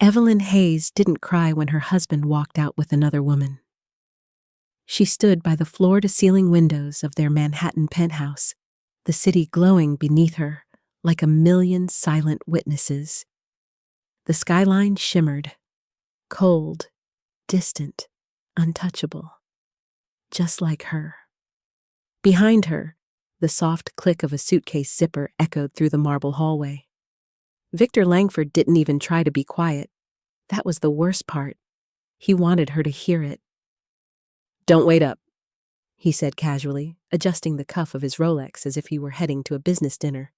Evelyn Hayes didn't cry when her husband walked out with another woman. She stood by the floor-to-ceiling windows of their Manhattan penthouse, the city glowing beneath her like a million silent witnesses. The skyline shimmered, cold, distant, untouchable, just like her. Behind her, the soft click of a suitcase zipper echoed through the marble hallway. Victor Langford didn't even try to be quiet. That was the worst part. He wanted her to hear it. "Don't wait up," he said casually, adjusting the cuff of his Rolex as if he were heading to a business dinner,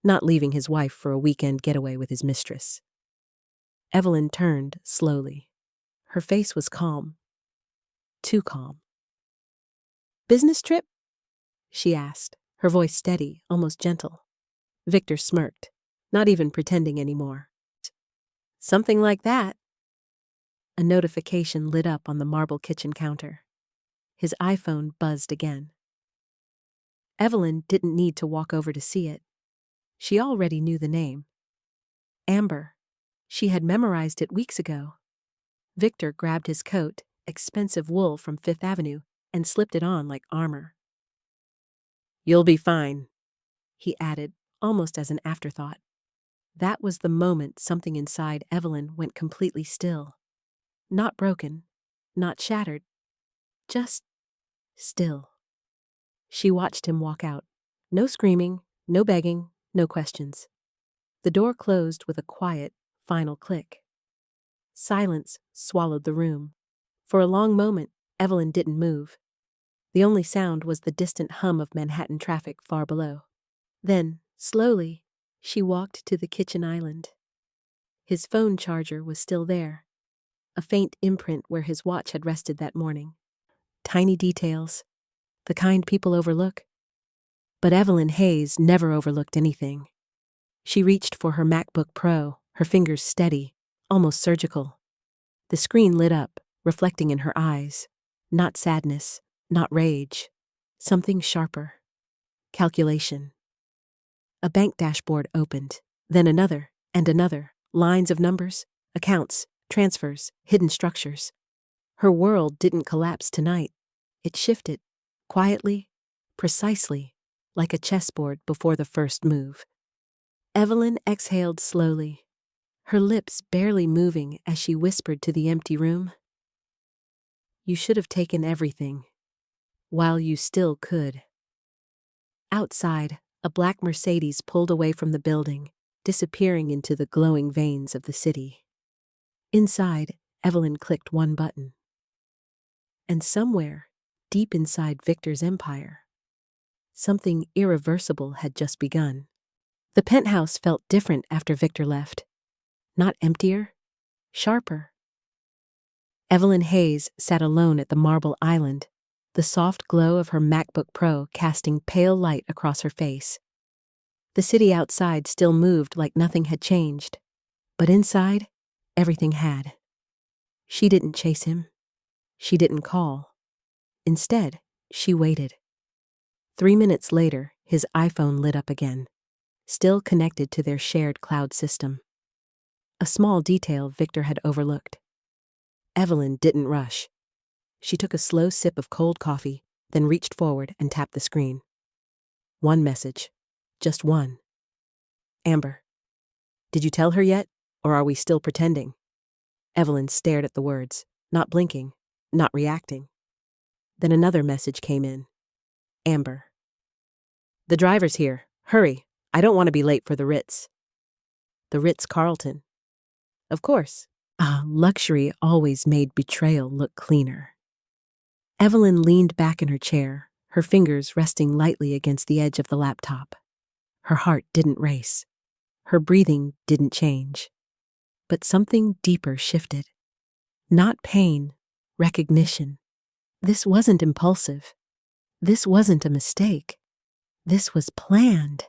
not leaving his wife for a weekend getaway with his mistress. Evelyn turned slowly. Her face was calm. Too calm. "Business trip?" she asked, her voice steady, almost gentle. Victor smirked, not even pretending anymore. "Something like that." A notification lit up on the marble kitchen counter. His iPhone buzzed again. Evelyn didn't need to walk over to see it. She already knew the name. Amber. She had memorized it weeks ago. Victor grabbed his coat, expensive wool from Fifth Avenue, and slipped it on like armor. "You'll be fine," he added, almost as an afterthought. That was the moment something inside Evelyn went completely still. Not broken, not shattered, just still. She watched him walk out. No screaming, no begging, no questions. The door closed with a quiet, final click. Silence swallowed the room. For a long moment, Evelyn didn't move. The only sound was the distant hum of Manhattan traffic far below. Then, slowly, she walked to the kitchen island. His phone charger was still there, a faint imprint where his watch had rested that morning. Tiny details, the kind people overlook. But Evelyn Hayes never overlooked anything. She reached for her MacBook Pro, her fingers steady, almost surgical. The screen lit up, reflecting in her eyes. Not sadness, not rage. Something sharper. Calculation. A bank dashboard opened, then another, and another. Lines of numbers, accounts, transfers, hidden structures. Her world didn't collapse tonight. It shifted, quietly, precisely, like a chessboard before the first move. Evelyn exhaled slowly, her lips barely moving as she whispered to the empty room. "You should have taken everything, while you still could." Outside, a black Mercedes pulled away from the building, disappearing into the glowing veins of the city. Inside, Evelyn clicked one button. And somewhere, deep inside Victor's empire, something irreversible had just begun. The penthouse felt different after Victor left. Not emptier, sharper. Evelyn Hayes sat alone at the marble island, the soft glow of her MacBook Pro casting pale light across her face. The city outside still moved like nothing had changed, but inside, everything had. She didn't chase him. She didn't call. Instead, she waited. 3 minutes later, his iPhone lit up again, still connected to their shared cloud system. A small detail Victor had overlooked. Evelyn didn't rush. She took a slow sip of cold coffee, then reached forward and tapped the screen. One message. Just one. "Amber. Did you tell her yet, or are we still pretending?" Evelyn stared at the words, not blinking, not reacting. Then another message came in. "Amber. The driver's here. Hurry. I don't want to be late for the Ritz." The Ritz-Carlton. Of course. Luxury always made betrayal look cleaner. Evelyn leaned back in her chair, her fingers resting lightly against the edge of the laptop. Her heart didn't race. Her breathing didn't change. But something deeper shifted. Not pain, recognition. This wasn't impulsive. This wasn't a mistake. This was planned.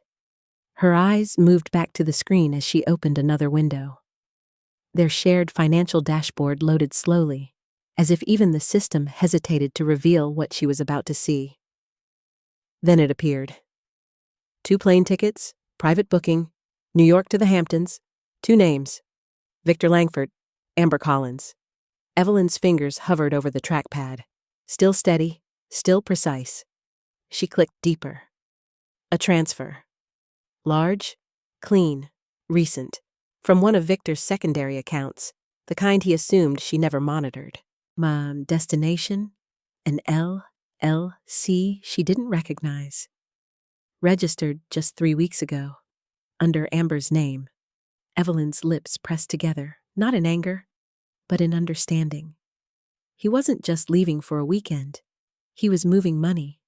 Her eyes moved back to the screen as she opened another window. Their shared financial dashboard loaded slowly, as if even the system hesitated to reveal what she was about to see. Then it appeared. 2 plane tickets, private booking, New York to the Hamptons, 2 names, Victor Langford, Amber Collins. Evelyn's fingers hovered over the trackpad. Still steady, still precise. She clicked deeper. A transfer. Large, clean, recent. From one of Victor's secondary accounts, the kind he assumed she never monitored. Destination? An LLC she didn't recognize. Registered just 3 weeks ago. Under Amber's name. Evelyn's lips pressed together, not in anger, but in understanding. He wasn't just leaving for a weekend. He was moving money,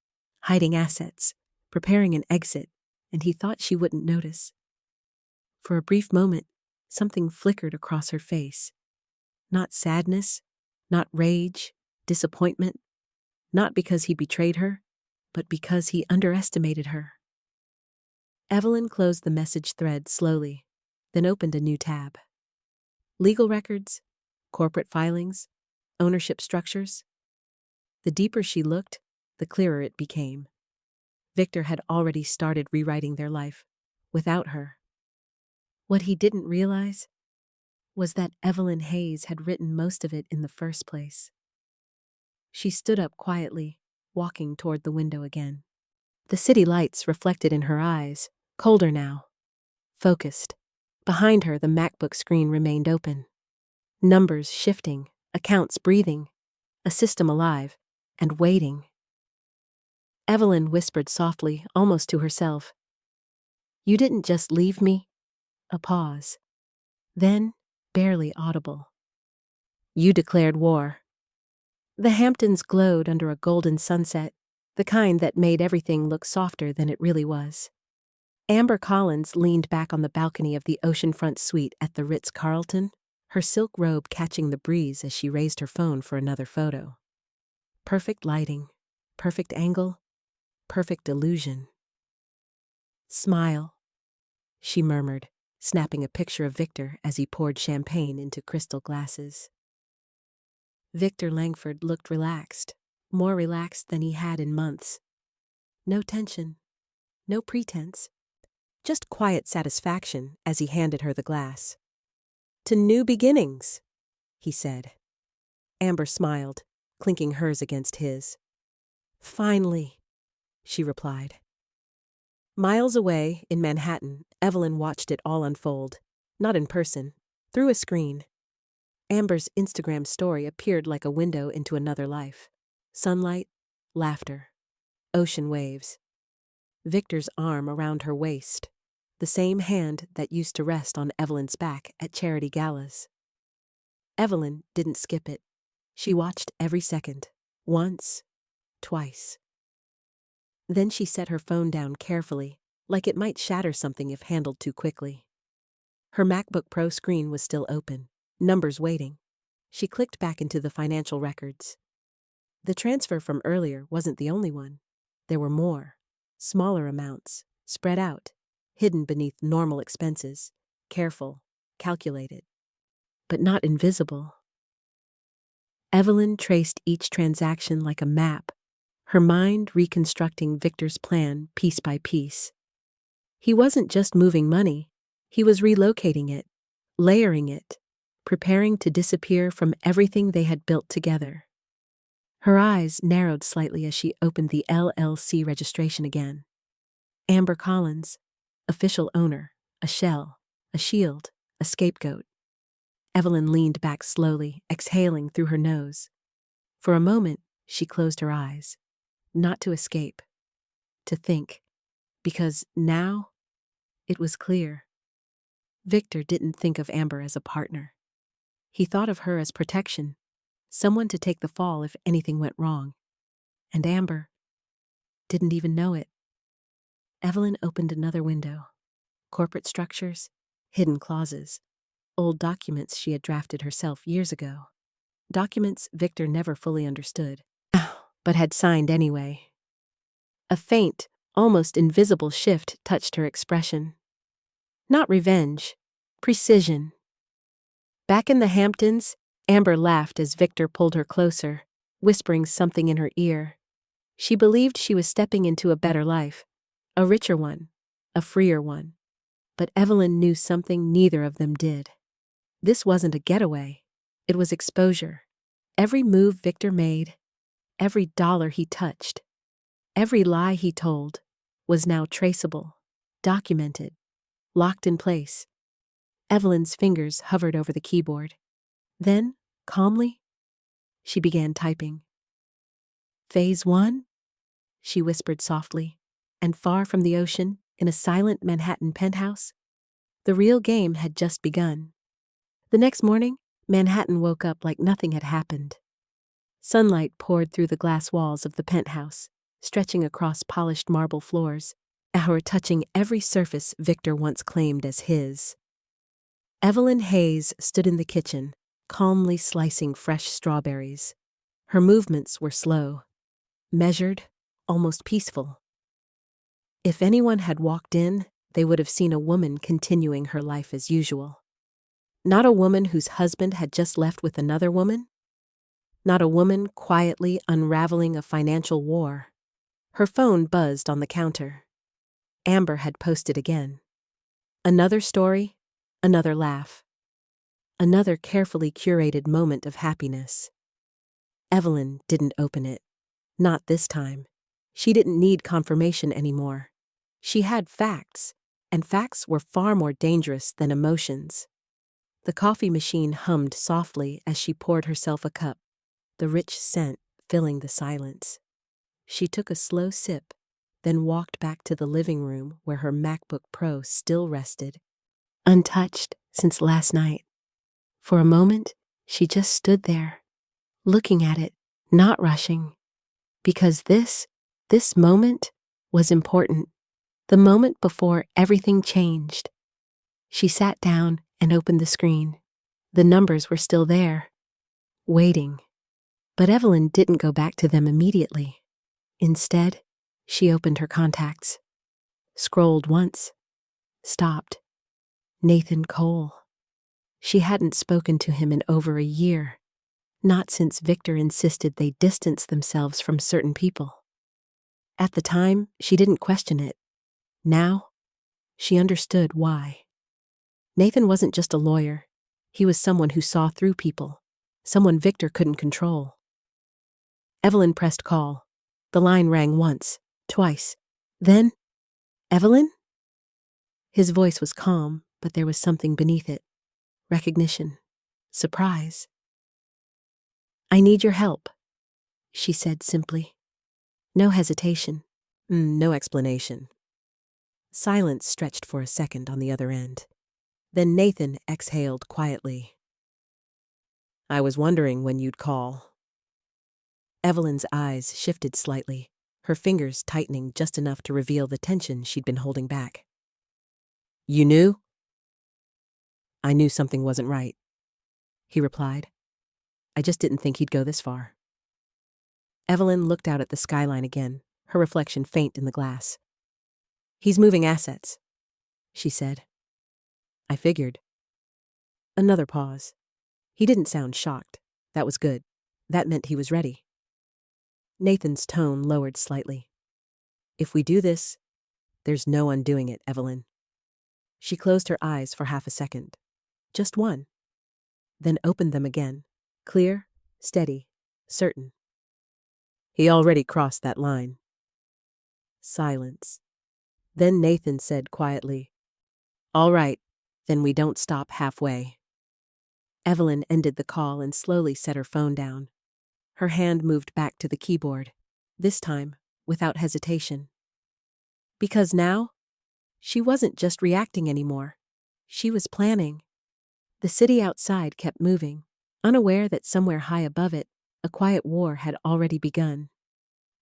hiding assets, preparing an exit, and he thought she wouldn't notice. For a brief moment, something flickered across her face. Not sadness, not rage, disappointment, not because he betrayed her, but because he underestimated her. Evelyn closed the message thread slowly, then opened a new tab. Legal records, corporate filings, ownership structures. The deeper she looked, the clearer it became. Victor had already started rewriting their life, without her. What he didn't realize was that Evelyn Hayes had written most of it in the first place. She stood up quietly, walking toward the window again. The city lights reflected in her eyes, colder now. Focused. Behind her, the MacBook screen remained open. Numbers shifting, accounts breathing, a system alive, and waiting. Evelyn whispered softly, almost to herself. "You didn't just leave me?" A pause. Then, barely audible. "You declared war." The Hamptons glowed under a golden sunset, the kind that made everything look softer than it really was. Amber Collins leaned back on the balcony of the oceanfront suite at the Ritz-Carlton, her silk robe catching the breeze as she raised her phone for another photo. Perfect lighting, perfect angle, perfect illusion. "Smile," she murmured, snapping a picture of Victor as he poured champagne into crystal glasses. Victor Langford looked relaxed, more relaxed than he had in months. No tension, no pretense, just quiet satisfaction as he handed her the glass. "To new beginnings," he said. Amber smiled, clinking hers against his. "Finally," she replied. Miles away, in Manhattan, Evelyn watched it all unfold, not in person, through a screen. Amber's Instagram story appeared like a window into another life. Sunlight, laughter, ocean waves. Victor's arm around her waist, the same hand that used to rest on Evelyn's back at charity galas. Evelyn didn't skip it. She watched every second, once, twice. Then she set her phone down carefully, like it might shatter something if handled too quickly. Her MacBook Pro screen was still open, numbers waiting. She clicked back into the financial records. The transfer from earlier wasn't the only one. There were more, smaller amounts, spread out, hidden beneath normal expenses, careful, calculated, but not invisible. Evelyn traced each transaction like a map, her mind reconstructing Victor's plan piece by piece. He wasn't just moving money, he was relocating it, layering it, preparing to disappear from everything they had built together. Her eyes narrowed slightly as she opened the LLC registration again. Amber Collins, official owner, a shell, a shield, a scapegoat. Evelyn leaned back slowly, exhaling through her nose. For a moment, she closed her eyes. Not to escape, to think, because now it was clear. Victor didn't think of Amber as a partner. He thought of her as protection, someone to take the fall if anything went wrong. And Amber didn't even know it. Evelyn opened another window. Corporate structures, hidden clauses, old documents she had drafted herself years ago. Documents Victor never fully understood, but had signed anyway. A faint, almost invisible shift touched her expression. Not revenge, precision. Back in the Hamptons, Amber laughed as Victor pulled her closer, whispering something in her ear. She believed she was stepping into a better life, a richer one, a freer one. But Evelyn knew something neither of them did. This wasn't a getaway. It was exposure. Every move Victor made, every dollar he touched, every lie he told was now traceable, documented, locked in place. Evelyn's fingers hovered over the keyboard. Then, calmly, she began typing. Phase 1? She whispered softly, and far from the ocean, in a silent Manhattan penthouse, the real game had just begun. The next morning, Manhattan woke up like nothing had happened. Sunlight poured through the glass walls of the penthouse, stretching across polished marble floors, touching every surface Victor once claimed as his. Evelyn Hayes stood in the kitchen, calmly slicing fresh strawberries. Her movements were slow, measured, almost peaceful. If anyone had walked in, they would have seen a woman continuing her life as usual. Not a woman whose husband had just left with another woman. Not a woman quietly unraveling a financial war. Her phone buzzed on the counter. Amber had posted again. Another story, another laugh. Another carefully curated moment of happiness. Evelyn didn't open it. Not this time. She didn't need confirmation anymore. She had facts, and facts were far more dangerous than emotions. The coffee machine hummed softly as she poured herself a cup, the rich scent filling the silence. She took a slow sip, then walked back to the living room where her MacBook Pro still rested, untouched since last night. For a moment, she just stood there, looking at it, not rushing. Because this moment was important. The moment before everything changed. She sat down and opened the screen. The numbers were still there, waiting. But Evelyn didn't go back to them immediately. Instead, she opened her contacts, scrolled once, stopped. Nathan Cole. She hadn't spoken to him in over a year, not since Victor insisted they distance themselves from certain people. At the time, she didn't question it. Now, she understood why. Nathan wasn't just a lawyer. He was someone who saw through people, someone Victor couldn't control. Evelyn pressed call. The line rang once, twice. Then, Evelyn? His voice was calm, but there was something beneath it. Recognition. Surprise. I need your help, she said simply. No hesitation. No explanation. Silence stretched for a second on the other end. Then Nathan exhaled quietly. I was wondering when you'd call. Evelyn's eyes shifted slightly, her fingers tightening just enough to reveal the tension she'd been holding back. You knew? I knew something wasn't right, he replied. I just didn't think he'd go this far. Evelyn looked out at the skyline again, her reflection faint in the glass. He's moving assets, she said. I figured. Another pause. He didn't sound shocked. That was good. That meant he was ready. Nathan's tone lowered slightly. If we do this, there's no undoing it, Evelyn. She closed her eyes for half a second. Just one. Then opened them again. Clear, steady, certain. He already crossed that line. Silence. Then Nathan said quietly, All right, then we don't stop halfway. Evelyn ended the call and slowly set her phone down. Her hand moved back to the keyboard, this time without hesitation. Because now, she wasn't just reacting anymore. She was planning. The city outside kept moving, unaware that somewhere high above it, a quiet war had already begun.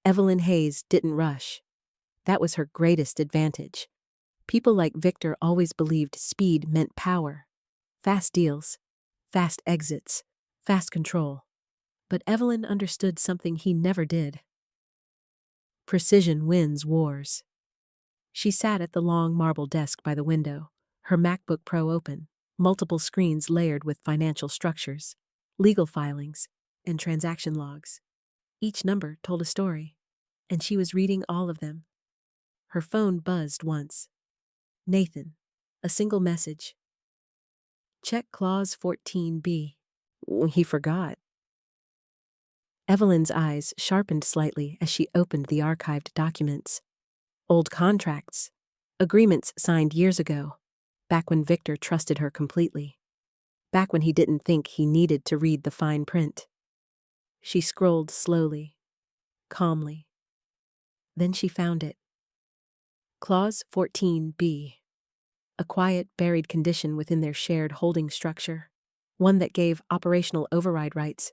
Evelyn Hayes didn't rush. That was her greatest advantage. People like Victor always believed speed meant power. Fast deals, fast exits, fast control. But Evelyn understood something he never did. Precision wins wars. She sat at the long marble desk by the window, her MacBook Pro open, multiple screens layered with financial structures, legal filings, and transaction logs. Each number told a story, and she was reading all of them. Her phone buzzed once. Nathan, a single message. Check Clause 14B. He forgot. Evelyn's eyes sharpened slightly as she opened the archived documents. Old contracts. Agreements signed years ago, back when Victor trusted her completely. Back when he didn't think he needed to read the fine print. She scrolled slowly, calmly. Then she found it. Clause 14b. A quiet, buried condition within their shared holding structure. One that gave operational override rights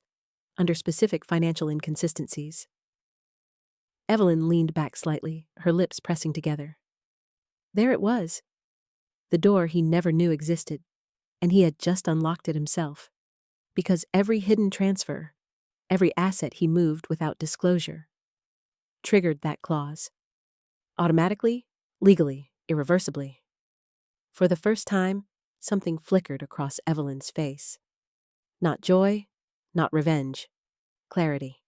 under specific financial inconsistencies. Evelyn leaned back slightly, her lips pressing together. There it was. The door he never knew existed, and he had just unlocked it himself. Because every hidden transfer, every asset he moved without disclosure, triggered that clause. Automatically, legally, irreversibly. For the first time, something flickered across Evelyn's face. Not joy, not revenge. Clarity.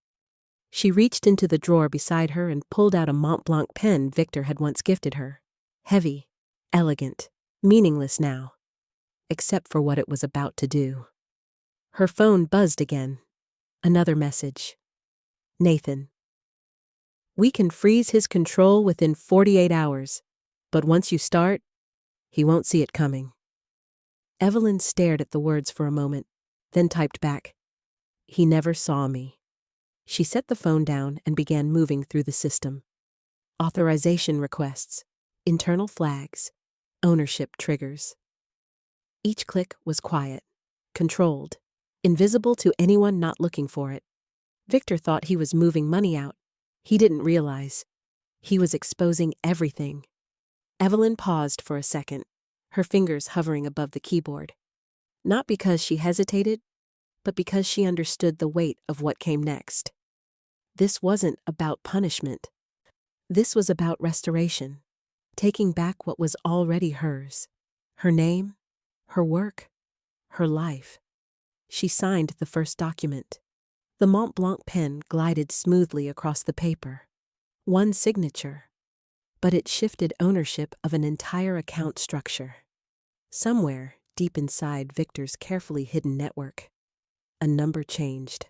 She reached into the drawer beside her and pulled out a Mont Blanc pen Victor had once gifted her. Heavy, elegant, meaningless now, except for what it was about to do. Her phone buzzed again. Another message. Nathan. We can freeze his control within 48 hours, but once you start, he won't see it coming. Evelyn stared at the words for a moment, then typed back, He never saw me. She set the phone down and began moving through the system. Authorization requests, internal flags, ownership triggers. Each click was quiet, controlled, invisible to anyone not looking for it. Victor thought he was moving money out. He didn't realize. He was exposing everything. Evelyn paused for a second, her fingers hovering above the keyboard. Not because she hesitated, but because she understood the weight of what came next. This wasn't about punishment. This was about restoration, taking back what was already hers. Her name, her work, her life. She signed the first document. The Mont Blanc pen glided smoothly across the paper. One signature, but it shifted ownership of an entire account structure. Somewhere, deep inside Victor's carefully hidden network, a number changed.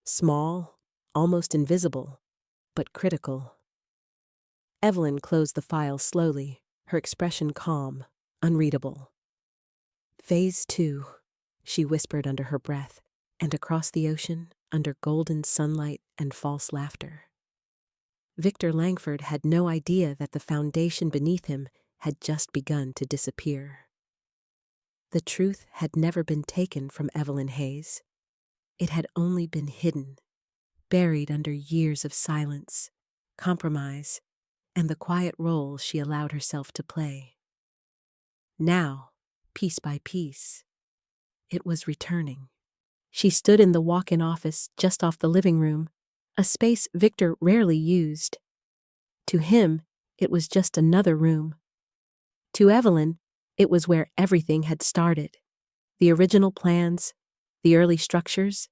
Small, almost invisible, but critical. Evelyn closed the file slowly, her expression calm, unreadable. Phase 2, she whispered under her breath, and across the ocean, under golden sunlight and false laughter. Victor Langford had no idea that the foundation beneath him had just begun to disappear. The truth had never been taken from Evelyn Hayes. It had only been hidden, buried under years of silence, compromise, and the quiet role she allowed herself to play. Now, piece by piece, it was returning. She stood in the walk-in office just off the living room, a space Victor rarely used. To him, it was just another room. To Evelyn, it was where everything had started. The original plans, the early structures,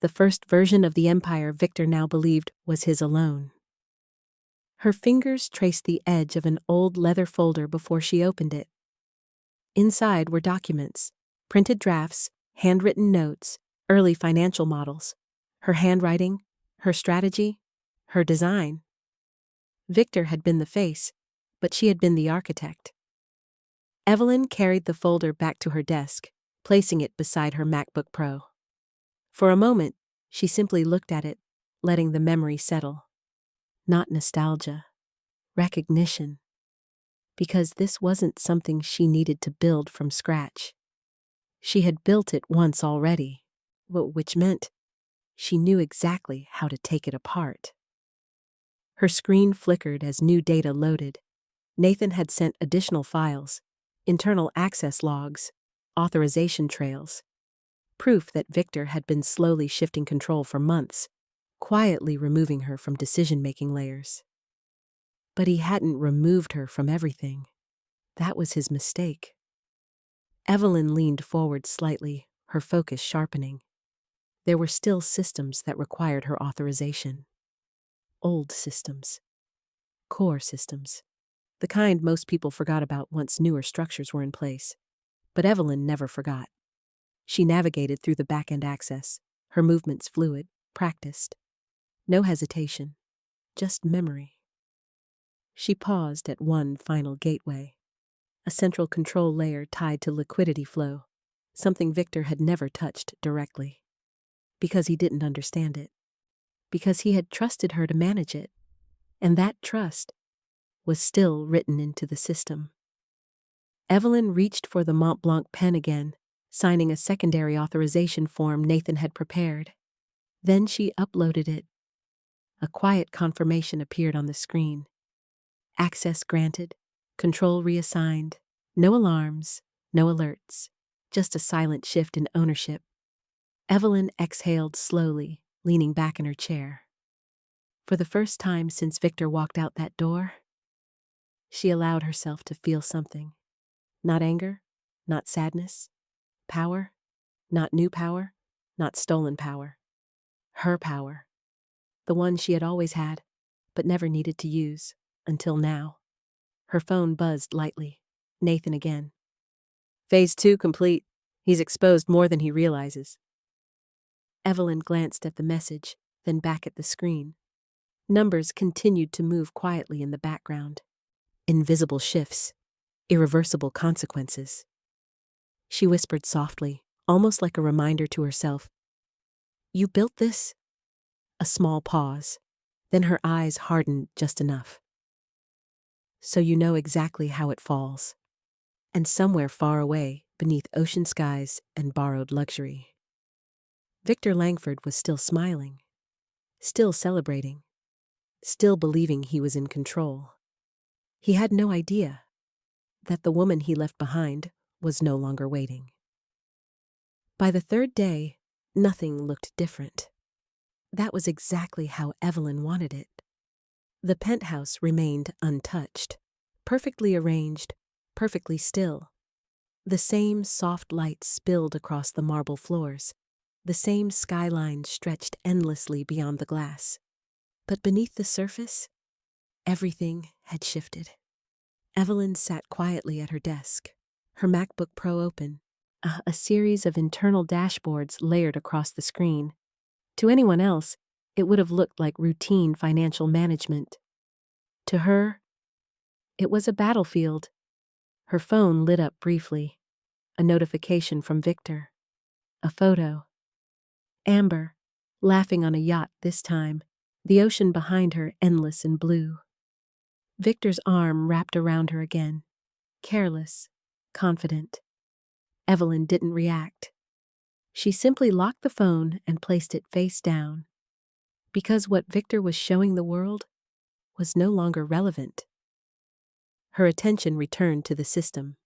the first version of the empire Victor now believed was his alone. Her fingers traced the edge of an old leather folder before she opened it. Inside were documents, printed drafts, handwritten notes, early financial models, her handwriting, her strategy, her design. Victor had been the face, but she had been the architect. Evelyn carried the folder back to her desk, placing it beside her MacBook Pro. For a moment, she simply looked at it, letting the memory settle. Not nostalgia, recognition. Because this wasn't something she needed to build from scratch. She had built it once already, which meant she knew exactly how to take it apart. Her screen flickered as new data loaded. Nathan had sent additional files, internal access logs, authorization trails, proof that Victor had been slowly shifting control for months, quietly removing her from decision-making layers. But he hadn't removed her from everything. That was his mistake. Evelyn leaned forward slightly, her focus sharpening. There were still systems that required her authorization. Old systems. Core systems. The kind most people forgot about once newer structures were in place. But Evelyn never forgot. She navigated through the back-end access, her movements fluid, practiced. No hesitation, just memory. She paused at one final gateway, a central control layer tied to liquidity flow, something Victor had never touched directly. Because he didn't understand it. Because he had trusted her to manage it. And that trust was still written into the system. Evelyn reached for the Mont Blanc pen again, signing a secondary authorization form Nathan had prepared. Then she uploaded it. A quiet confirmation appeared on the screen. Access granted, control reassigned, no alarms, no alerts, just a silent shift in ownership. Evelyn exhaled slowly, leaning back in her chair. For the first time since Victor walked out that door, she allowed herself to feel something. Not anger, not sadness. Power, not new power, not stolen power. Her power. The one she had always had, but never needed to use, until now. Her phone buzzed lightly. Nathan again. Phase 2 complete. He's exposed more than he realizes. Evelyn glanced at the message, then back at the screen. Numbers continued to move quietly in the background. Invisible shifts. Irreversible consequences. She whispered softly, almost like a reminder to herself. You built this? A small pause. Then her eyes hardened just enough. So you know exactly how it falls. And somewhere far away, beneath ocean skies and borrowed luxury. Victor Langford was still smiling. Still celebrating. Still believing he was in control. He had no idea that the woman he left behind was no longer waiting. By the third day, nothing looked different. That was exactly how Evelyn wanted it. The penthouse remained untouched, perfectly arranged, perfectly still. The same soft light spilled across the marble floors. The same skyline stretched endlessly beyond the glass. But beneath the surface, everything had shifted. Evelyn sat quietly at her desk, her MacBook Pro open, a series of internal dashboards layered across the screen. To anyone else, it would have looked like routine financial management. To her, it was a battlefield. Her phone lit up briefly. A notification from Victor. A photo. Amber, laughing on a yacht this time, the ocean behind her endless and blue. Victor's arm wrapped around her again, careless, confident. Evelyn didn't react. She simply locked the phone and placed it face down, because what Victor was showing the world was no longer relevant. Her attention returned to the system.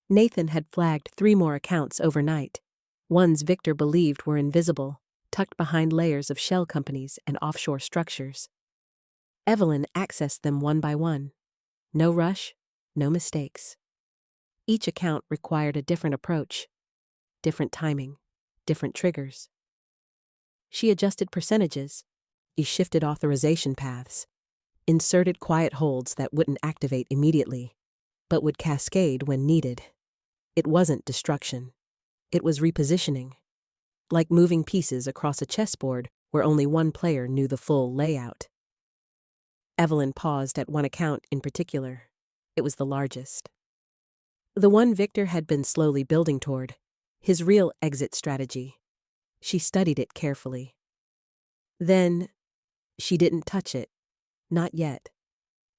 Nathan had flagged 3 more accounts overnight, ones Victor believed were invisible, tucked behind layers of shell companies and offshore structures. Evelyn accessed them one by one. No rush, no mistakes. Each account required a different approach, different timing, different triggers. She adjusted percentages, shifted authorization paths, inserted quiet holds that wouldn't activate immediately, but would cascade when needed. It wasn't destruction. It was repositioning. Like moving pieces across a chessboard where only one player knew the full layout. Evelyn paused at one account in particular. It was the largest. The one Victor had been slowly building toward, his real exit strategy. She studied it carefully. Then, she didn't touch it. Not yet.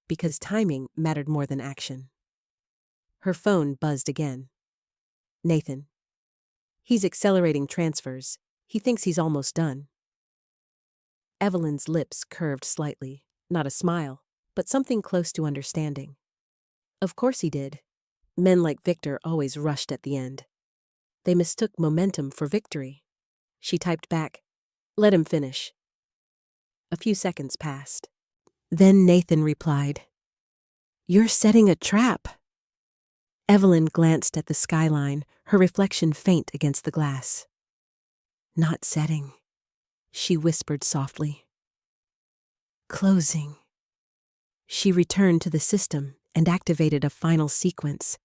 Because timing mattered more than action. Her phone buzzed again. Nathan. He's accelerating transfers. He thinks he's almost done. Evelyn's lips curved slightly. Not a smile, but something close to understanding. Of course he did. Men like Victor always rushed at the end. They mistook momentum for victory. She typed back, "Let him finish." A few seconds passed. Then Nathan replied, "You're setting a trap." Evelyn glanced at the skyline, her reflection faint against the glass. "Not setting," she whispered softly. "Closing." She returned to the system and activated a final sequence,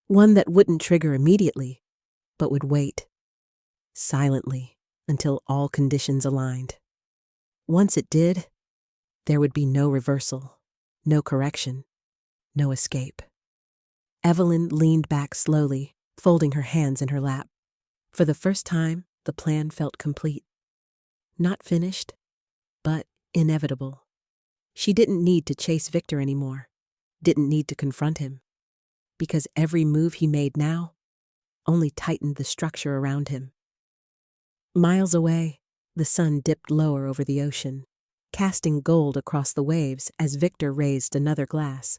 one that wouldn't trigger immediately, but would wait, silently, until all conditions aligned. Once it did, there would be no reversal, no correction, no escape. Evelyn leaned back slowly, folding her hands in her lap. For the first time, the plan felt complete. Not finished, but inevitable. She didn't need to chase Victor anymore, didn't need to confront him, because every move he made now only tightened the structure around him. Miles away, the sun dipped lower over the ocean, casting gold across the waves as Victor raised another glass,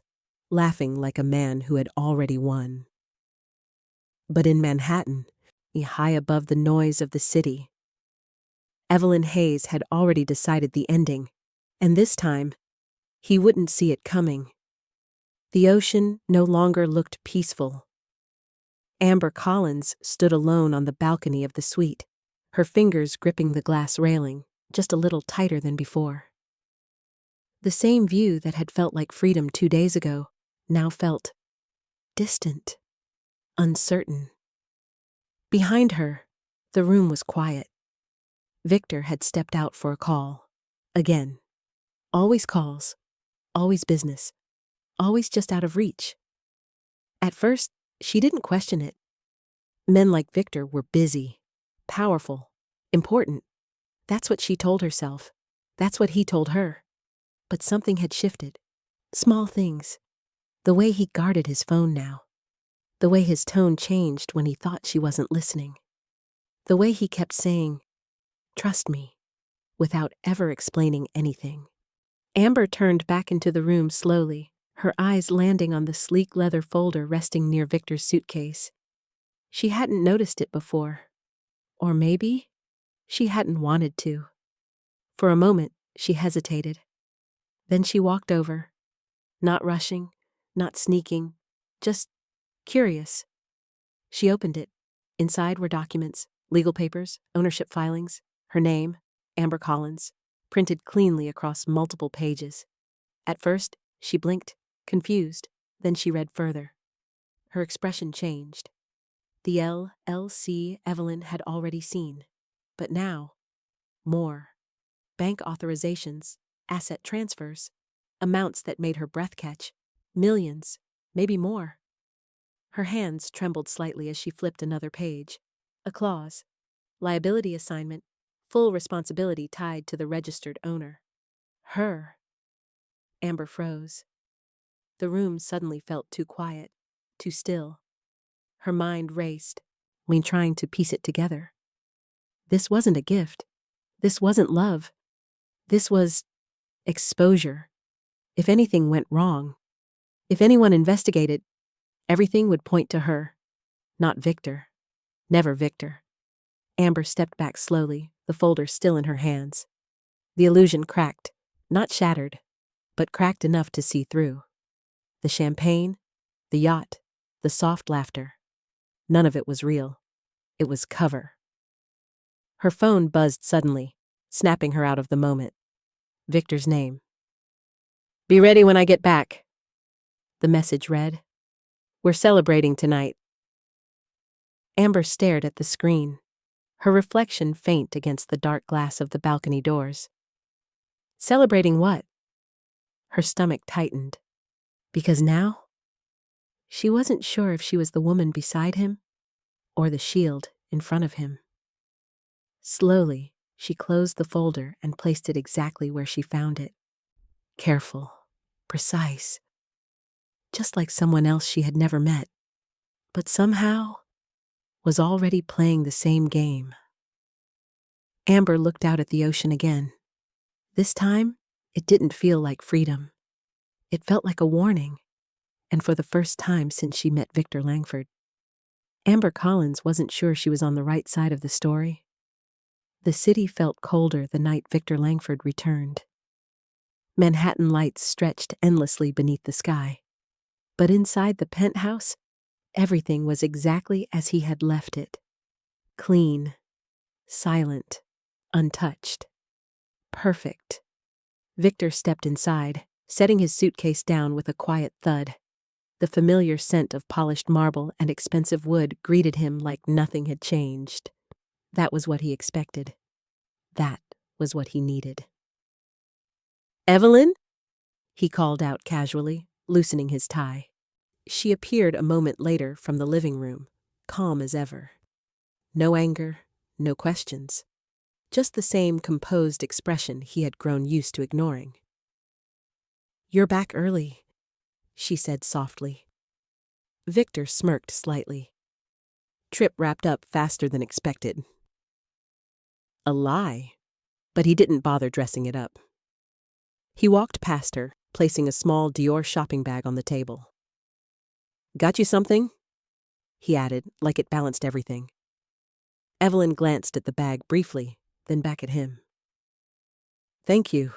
laughing like a man who had already won. But in Manhattan, high above the noise of the city, Evelyn Hayes had already decided the ending, and this time, he wouldn't see it coming. The ocean no longer looked peaceful. Amber Collins stood alone on the balcony of the suite, her fingers gripping the glass railing, just a little tighter than before. The same view that had felt like freedom 2 days ago now felt distant, uncertain. Behind her, the room was quiet. Victor had stepped out for a call. Again. Always calls, always business, always just out of reach. At first, she didn't question it. Men like Victor were busy, powerful, important. That's what she told herself. That's what he told her. But something had shifted. Small things. The way he guarded his phone now. The way his tone changed when he thought she wasn't listening. The way he kept saying, "Trust me," without ever explaining anything. Amber turned back into the room slowly, her eyes landing on the sleek leather folder resting near Victor's suitcase. She hadn't noticed it before. Or maybe she hadn't wanted to. For a moment, she hesitated. Then she walked over, not rushing, not sneaking, just curious. She opened it. Inside were documents, legal papers, ownership filings, her name, Amber Collins, printed cleanly across multiple pages. At first, she blinked, confused, then she read further. Her expression changed. The LLC Evelyn had already seen, but now, more. Bank authorizations, asset transfers, amounts that made her breath catch, millions, maybe more. Her hands trembled slightly as she flipped another page. A clause, liability assignment, full responsibility tied to the registered owner. Her. Amber froze. The room suddenly felt too quiet, too still. Her mind raced, trying to piece it together. This wasn't a gift. This wasn't love. This was exposure. If anything went wrong, if anyone investigated, everything would point to her. Not Victor. Never Victor. Amber stepped back slowly, the folder still in her hands. The illusion cracked, not shattered, but cracked enough to see through. The champagne, the yacht, the soft laughter. None of it was real. It was cover. Her phone buzzed suddenly, snapping her out of the moment. Victor's name. "Be ready when I get back," the message read. "We're celebrating tonight." Amber stared at the screen, her reflection faint against the dark glass of the balcony doors. Celebrating what? Her stomach tightened. Because now, she wasn't sure if she was the woman beside him or the shield in front of him. Slowly, she closed the folder and placed it exactly where she found it. Careful, precise, just like someone else she had never met, but somehow was already playing the same game. Amber looked out at the ocean again. This time, it didn't feel like freedom. It felt like a warning, and for the first time since she met Victor Langford. Amber Collins wasn't sure she was on the right side of the story. The city felt colder the night Victor Langford returned. Manhattan lights stretched endlessly beneath the sky. But inside the penthouse, everything was exactly as he had left it. Clean, silent, untouched. Perfect. Victor stepped inside, setting his suitcase down with a quiet thud. The familiar scent of polished marble and expensive wood greeted him like nothing had changed. That was what he expected. That was what he needed. "Evelyn?" he called out casually, loosening his tie. She appeared a moment later from the living room, calm as ever. No anger, no questions. Just the same composed expression he had grown used to ignoring. "You're back early," she said softly. Victor smirked slightly. Trip wrapped up faster than expected. A lie, but he didn't bother dressing it up. He walked past her, placing a small Dior shopping bag on the table. "Got you something?" he added, like it balanced everything. Evelyn glanced at the bag briefly, then back at him. "Thank you."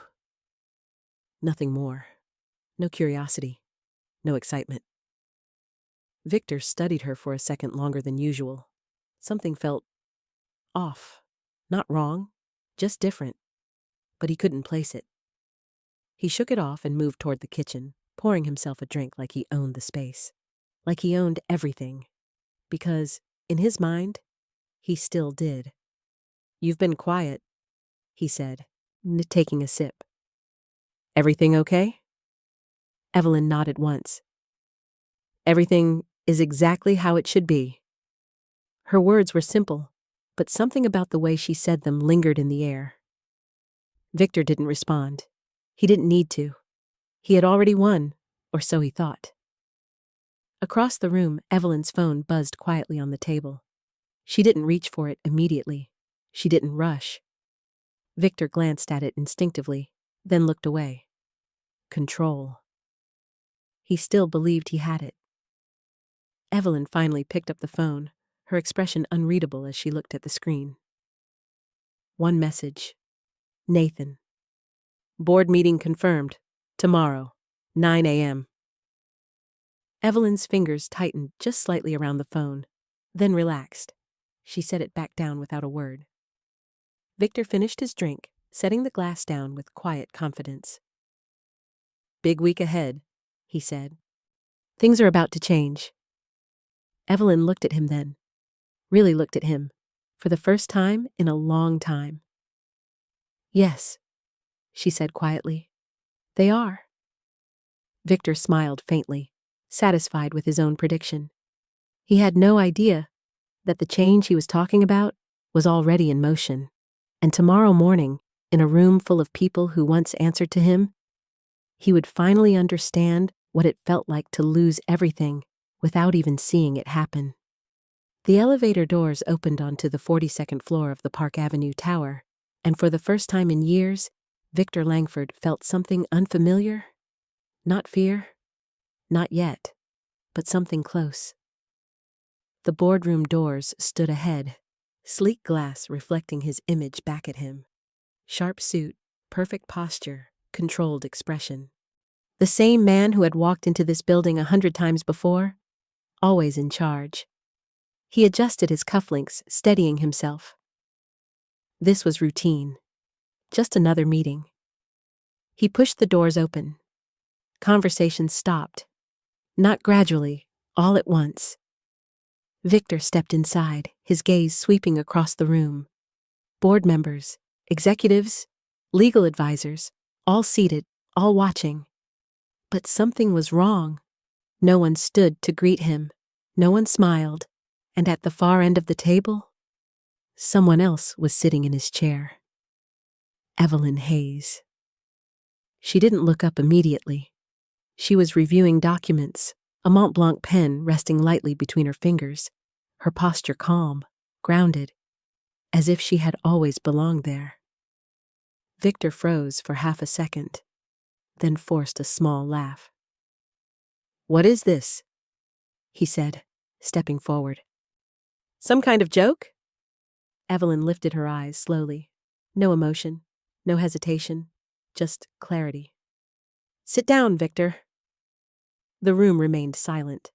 Nothing more. No curiosity. No excitement. Victor studied her for a second longer than usual. Something felt off. Not wrong, just different. But he couldn't place it. He shook it off and moved toward the kitchen, pouring himself a drink like he owned the space. Like he owned everything. Because, in his mind, he still did. "You've been quiet," he said, taking a sip. "Everything okay?" Evelyn nodded once. "Everything is exactly how it should be." Her words were simple, but something about the way she said them lingered in the air. Victor didn't respond. He didn't need to. He had already won, or so he thought. Across the room, Evelyn's phone buzzed quietly on the table. She didn't reach for it immediately. She didn't rush. Victor glanced at it instinctively, then looked away. Control. He still believed he had it. Evelyn finally picked up the phone, her expression unreadable as she looked at the screen. One message. "Nathan. Board meeting confirmed. Tomorrow, 9 a.m. Evelyn's fingers tightened just slightly around the phone, then relaxed. She set it back down without a word. Victor finished his drink, setting the glass down with quiet confidence. "Big week ahead," he said. "Things are about to change." Evelyn looked at him then. Really looked at him, for the first time in a long time. "Yes," she said quietly. "They are." Victor smiled faintly, satisfied with his own prediction. He had no idea that the change he was talking about was already in motion, and tomorrow morning, in a room full of people who once answered to him, he would finally understand what it felt like to lose everything without even seeing it happen. The elevator doors opened onto the 42nd floor of the Park Avenue Tower, and for the first time in years, Victor Langford felt something unfamiliar. Not fear, not yet, but something close. The boardroom doors stood ahead, sleek glass reflecting his image back at him. Sharp suit, perfect posture, controlled expression. The same man who had walked into this building 100 times before, always in charge. He adjusted his cufflinks, steadying himself. This was routine. Just another meeting. He pushed the doors open. Conversation stopped. Not gradually, all at once. Victor stepped inside, his gaze sweeping across the room. Board members, executives, legal advisors, all seated, all watching. But something was wrong. No one stood to greet him. No one smiled. And at the far end of the table, someone else was sitting in his chair. Evelyn Hayes. She didn't look up immediately. She was reviewing documents, a Mont Blanc pen resting lightly between her fingers, her posture calm, grounded, as if she had always belonged there. Victor froze for half a second, then forced a small laugh. "What is this?" he said, stepping forward. "Some kind of joke?" Evelyn lifted her eyes slowly. No emotion, no hesitation, just clarity. "Sit down, Victor." The room remained silent.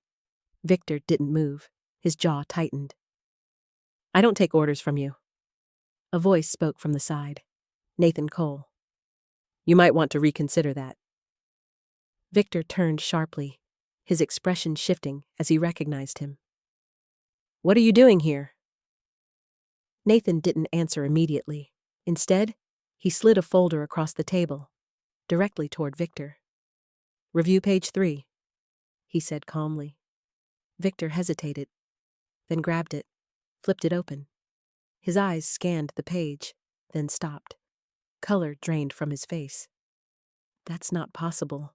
Victor didn't move. His jaw tightened. "I don't take orders from you." A voice spoke from the side. Nathan Cole. "You might want to reconsider that." Victor turned sharply. his expression shifting as he recognized him. "What are you doing here?" Nathan didn't answer immediately. Instead, he slid a folder across the table, directly toward Victor. "Review page 3, he said calmly. Victor hesitated, then grabbed it, flipped it open. His eyes scanned the page, then stopped. Color drained from his face. "That's not possible,"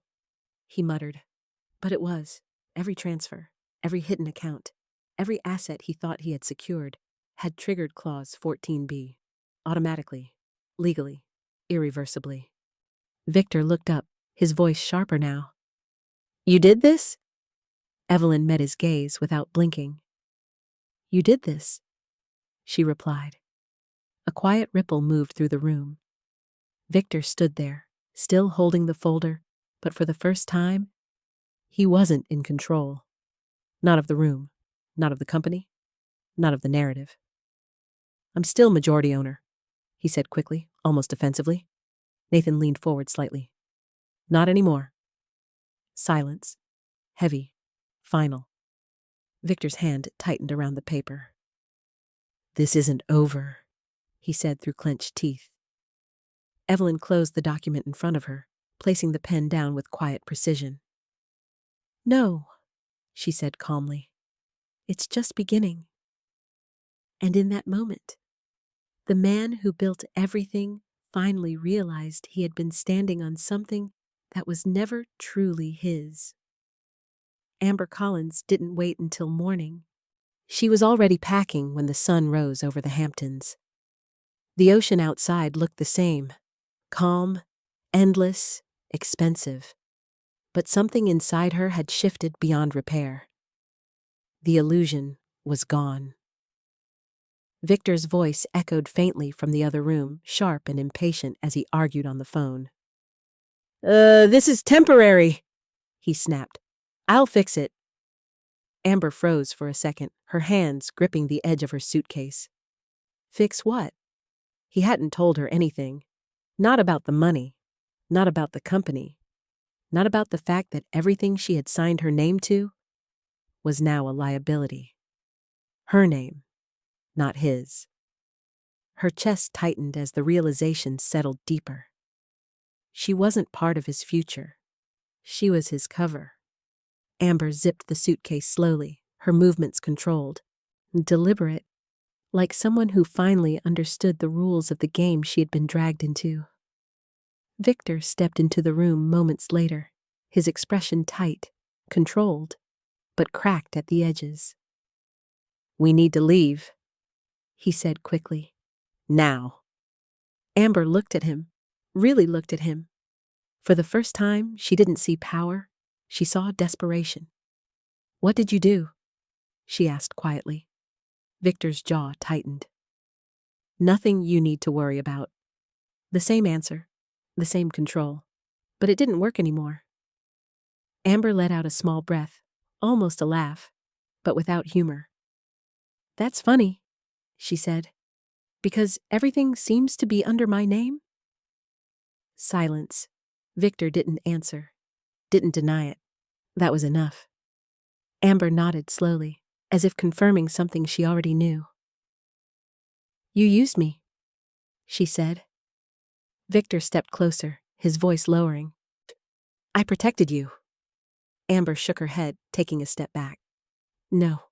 he muttered. But it was. Every transfer, every hidden account, every asset he thought he had secured had triggered Clause 14b. Automatically, legally, irreversibly. Victor looked up, his voice sharper now. "You did this?" Evelyn met his gaze without blinking. "You did this," she replied. A quiet ripple moved through the room. Victor stood there, still holding the folder, but for the first time, he wasn't in control. Not of the room, not of the company, not of the narrative. "I'm still majority owner," he said quickly, almost offensively. Nathan leaned forward slightly. "Not anymore." Silence. Heavy. Final. Victor's hand tightened around the paper. "This isn't over," he said through clenched teeth. Evelyn closed the document in front of her, placing the pen down with quiet precision. "No," she said calmly. "It's just beginning." And in that moment, the man who built everything finally realized he had been standing on something that was never truly his. Amber Collins didn't wait until morning. She was already packing when the sun rose over the Hamptons. The ocean outside looked the same, calm, endless, expensive. But something inside her had shifted beyond repair. The illusion was gone. Victor's voice echoed faintly from the other room, sharp and impatient as he argued on the phone. This is temporary," he snapped. "I'll fix it." Amber froze for a second, her hands gripping the edge of her suitcase. Fix what? He hadn't told her anything. Not about the money. Not about the company. Not about the fact that everything she had signed her name to was now a liability. Her name, not his. Her chest tightened as the realization settled deeper. She wasn't part of his future. She was his cover. Amber zipped the suitcase slowly, her movements controlled, deliberate, like someone who finally understood the rules of the game she had been dragged into. Victor stepped into the room moments later, his expression tight, controlled, but cracked at the edges. "We need to leave," he said quickly. "Now." Amber looked at him, really looked at him. For the first time, she didn't see power, she saw desperation. "What did you do?" she asked quietly. Victor's jaw tightened. "Nothing you need to worry about." The same answer, the same control. But it didn't work anymore. Amber let out a small breath, almost a laugh, but without humor. "That's funny," she said, "because everything seems to be under my name." Silence. Victor didn't answer, didn't deny it. That was enough. Amber nodded slowly, as if confirming something she already knew. "You used me," she said. Victor stepped closer, his voice lowering. "I protected you." Amber shook her head, taking a step back. "No,"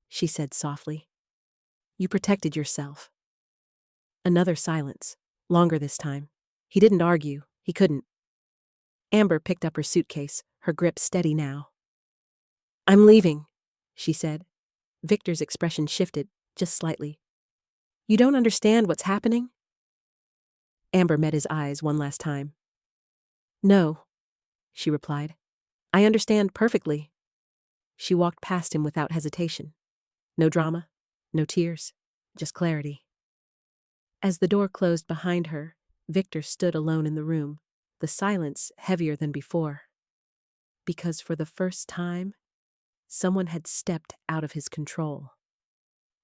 she said softly. "You protected yourself." Another silence, longer this time. He didn't argue, he couldn't. Amber picked up her suitcase, her grip steady now. "I'm leaving," she said. Victor's expression shifted, just slightly. "You don't understand what's happening?" Amber met his eyes one last time. "No," she replied. "I understand perfectly." She walked past him without hesitation. No drama, no tears, just clarity. As the door closed behind her, Victor stood alone in the room, the silence heavier than before. Because for the first time, someone had stepped out of his control.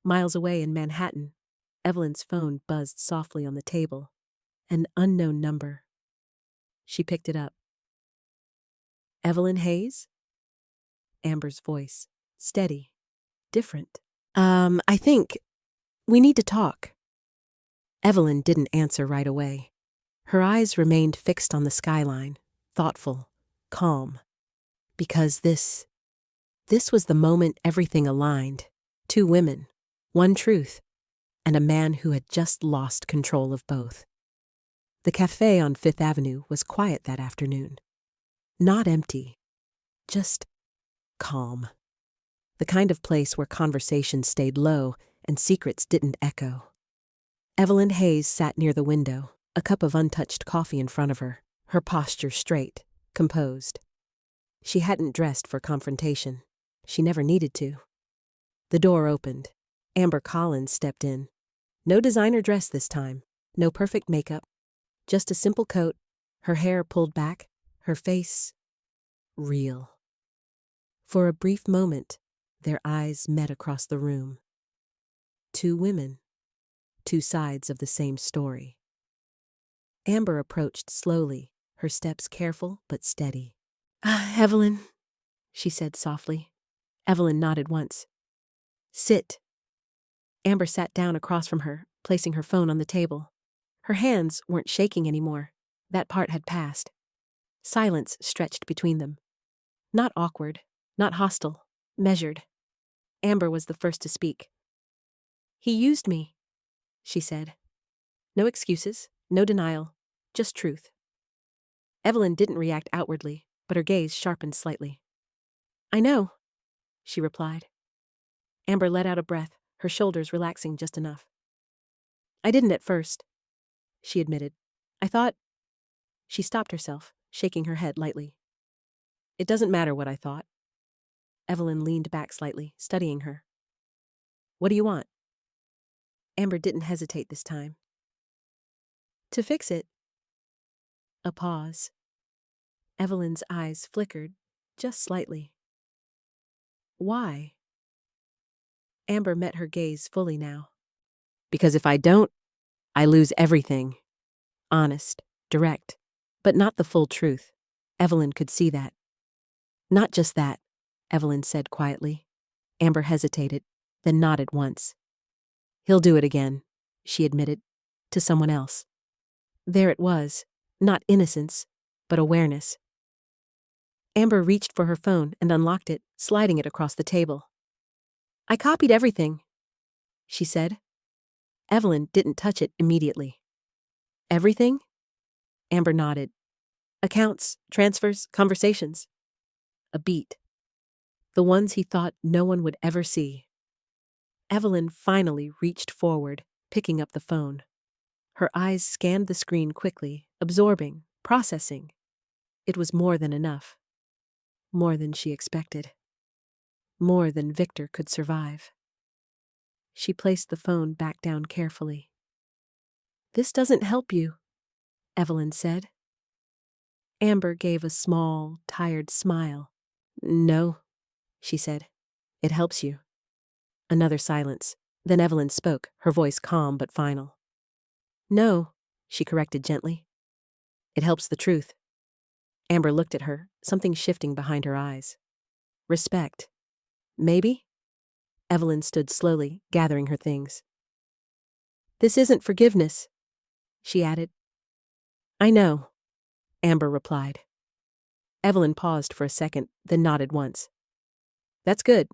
Miles away in Manhattan, Evelyn's phone buzzed softly on the table. An unknown number. She picked it up. "Evelyn Hayes?" Amber's voice. Steady. Different. I think we need to talk. Evelyn didn't answer right away. Her eyes remained fixed on the skyline, thoughtful, calm. Because this was the moment everything aligned. Two women, one truth, and a man who had just lost control of both. The cafe on Fifth Avenue was quiet that afternoon. Not empty, just calm. The kind of place where conversation stayed low and secrets didn't echo. Evelyn Hayes sat near the window, a cup of untouched coffee in front of her, her posture straight, composed. She hadn't dressed for confrontation. She never needed to. The door opened. Amber Collins stepped in. No designer dress this time, no perfect makeup, just a simple coat, her hair pulled back, her face real. For a brief moment, their eyes met across the room. Two women, two sides of the same story. Amber approached slowly, her steps careful but steady. Evelyn, she said softly. Evelyn nodded once. Sit. Amber sat down across from her, placing her phone on the table. Her hands weren't shaking anymore. That part had passed. Silence stretched between them. Not awkward, not hostile, measured. Amber was the first to speak. He used me, she said. No excuses, no denial, just truth. Evelyn didn't react outwardly, but her gaze sharpened slightly. I know, she replied. Amber let out a breath, her shoulders relaxing just enough. I didn't at first, she admitted. I thought... She stopped herself, shaking her head lightly. It doesn't matter what I thought. Evelyn leaned back slightly, studying her. What do you want? Amber didn't hesitate this time. To fix it. A pause. Evelyn's eyes flickered, just slightly. Why? Amber met her gaze fully now. Because if I don't, I lose everything. Honest, direct, but not the full truth. Evelyn could see that. Not just that, Evelyn said quietly. Amber hesitated, then nodded once. He'll do it again, she admitted, to someone else. There it was, not innocence, but awareness. Amber reached for her phone and unlocked it, sliding it across the table. I copied everything, she said. Evelyn didn't touch it immediately. Everything? Amber nodded. Accounts, transfers, conversations. A beat. The ones he thought no one would ever see. Evelyn finally reached forward, picking up the phone. Her eyes scanned the screen quickly, absorbing, processing. It was more than enough. More than she expected. More than Victor could survive. She placed the phone back down carefully. This doesn't help you, Evelyn said. Amber gave a small, tired smile. No, she said. It helps you. Another silence. Then Evelyn spoke, her voice calm but final. No, she corrected gently. It helps the truth. Amber looked at her, something shifting behind her eyes. Respect. Maybe? Evelyn stood slowly, gathering her things. This isn't forgiveness, she added. I know, Amber replied. Evelyn paused for a second, then nodded once. That's good.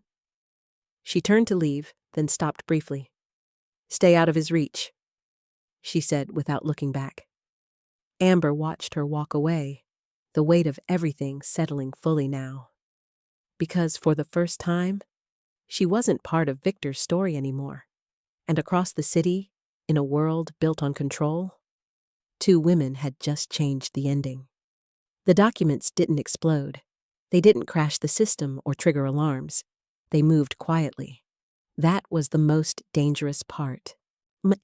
She turned to leave, then stopped briefly. Stay out of his reach, she said without looking back. Amber watched her walk away, the weight of everything settling fully now. Because for the first time, she wasn't part of Victor's story anymore. And across the city, in a world built on control, two women had just changed the ending. The documents didn't explode. They didn't crash the system or trigger alarms. They moved quietly. That was the most dangerous part.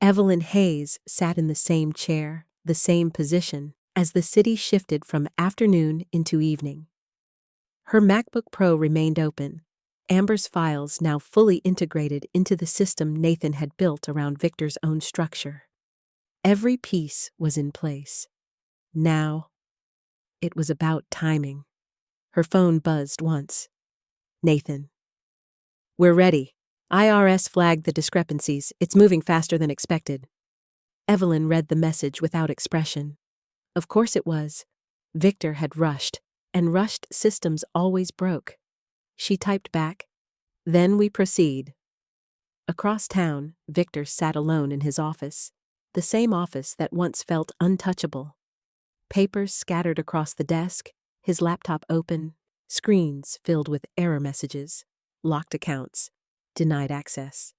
Evelyn Hayes sat in the same chair, the same position, as the city shifted from afternoon into evening. Her MacBook Pro remained open, Amber's files now fully integrated into the system Nathan had built around Victor's own structure. Every piece was in place. Now, it was about timing. Her phone buzzed once. Nathan. We're ready. IRS flagged the discrepancies. It's moving faster than expected. Evelyn read the message without expression. Of course it was. Victor had rushed, and rushed systems always broke. She typed back, "Then we proceed." Across town, Victor sat alone in his office, the same office that once felt untouchable. Papers scattered across the desk, his laptop open, screens filled with error messages, locked accounts, denied access.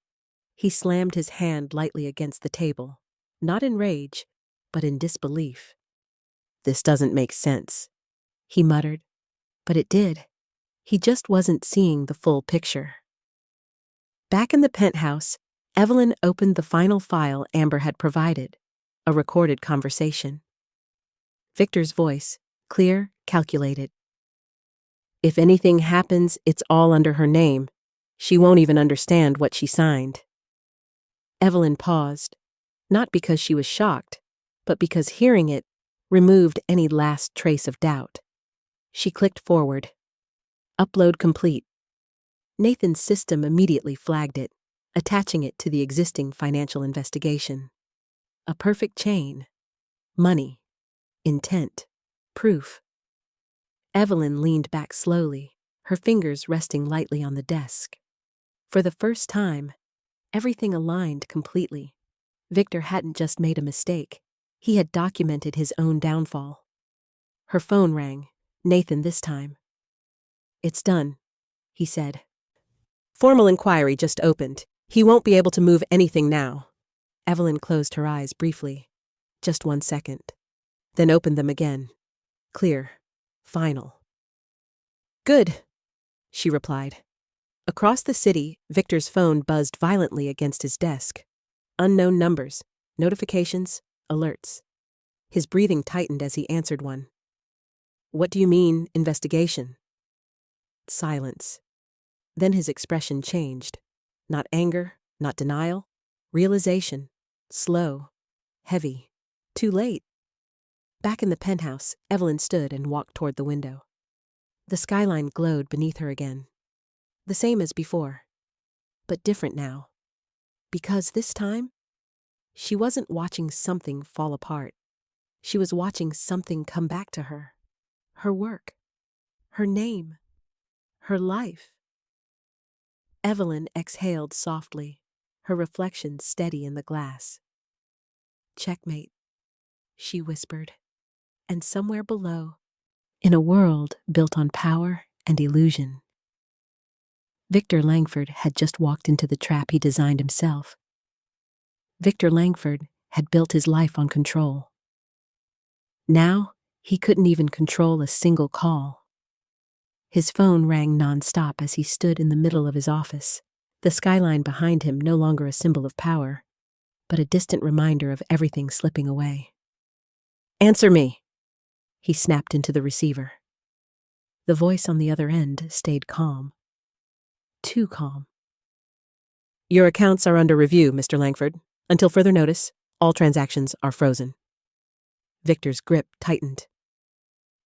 He slammed his hand lightly against the table, not in rage, but in disbelief. "This doesn't make sense," he muttered. But it did. He just wasn't seeing the full picture. Back in the penthouse, Evelyn opened the final file Amber had provided, a recorded conversation. Victor's voice, clear, calculated. "If anything happens, it's all under her name. She won't even understand what she signed." Evelyn paused, not because she was shocked, but because hearing it removed any last trace of doubt. She clicked forward. Upload complete. Nathan's system immediately flagged it, attaching it to the existing financial investigation. A perfect chain. Money. Intent. Proof. Evelyn leaned back slowly, her fingers resting lightly on the desk. For the first time, everything aligned completely. Victor hadn't just made a mistake. He had documented his own downfall. Her phone rang. Nathan this time. "It's done," he said. "Formal inquiry just opened. He won't be able to move anything now." Evelyn closed her eyes briefly. Just 1 second. Then opened them again. Clear. Final. "Good," she replied. Across the city, Victor's phone buzzed violently against his desk. Unknown numbers, notifications, alerts. His breathing tightened as he answered one. "What do you mean, investigation?" Silence. Then his expression changed. Not anger, not denial. Realization. Slow. Heavy. Too late. Back in the penthouse, Evelyn stood and walked toward the window. The skyline glowed beneath her again. The same as before. But different now. Because this time, she wasn't watching something fall apart. She was watching something come back to her. Her work. Her name. Her life. Evelyn exhaled softly, her reflection steady in the glass. "Checkmate," she whispered. And somewhere below, in a world built on power and illusion, Victor Langford had just walked into the trap he designed himself. Victor Langford had built his life on control. Now, he couldn't even control a single call. His phone rang nonstop as he stood in the middle of his office, the skyline behind him no longer a symbol of power, but a distant reminder of everything slipping away. "Answer me," he snapped into the receiver. The voice on the other end stayed calm. Too calm. "Your accounts are under review, Mr. Langford. Until further notice, all transactions are frozen." Victor's grip tightened.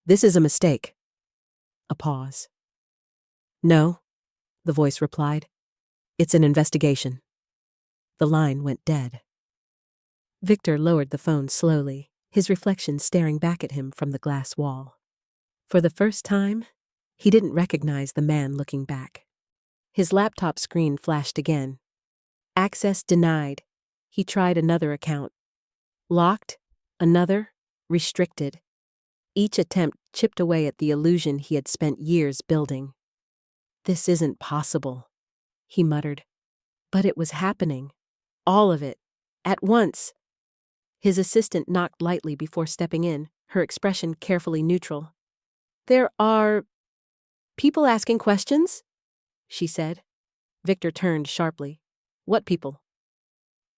"This is a mistake." A pause. "No," the voice replied. "It's an investigation." The line went dead. Victor lowered the phone slowly, his reflection staring back at him from the glass wall. For the first time, he didn't recognize the man looking back. His laptop screen flashed again. Access denied. He tried another account. Locked. Another. Restricted. Each attempt chipped away at the illusion he had spent years building. "This isn't possible," he muttered. But it was happening. All of it. At once. His assistant knocked lightly before stepping in, her expression carefully neutral. "There are people asking questions?" she said. Victor turned sharply. "What people?"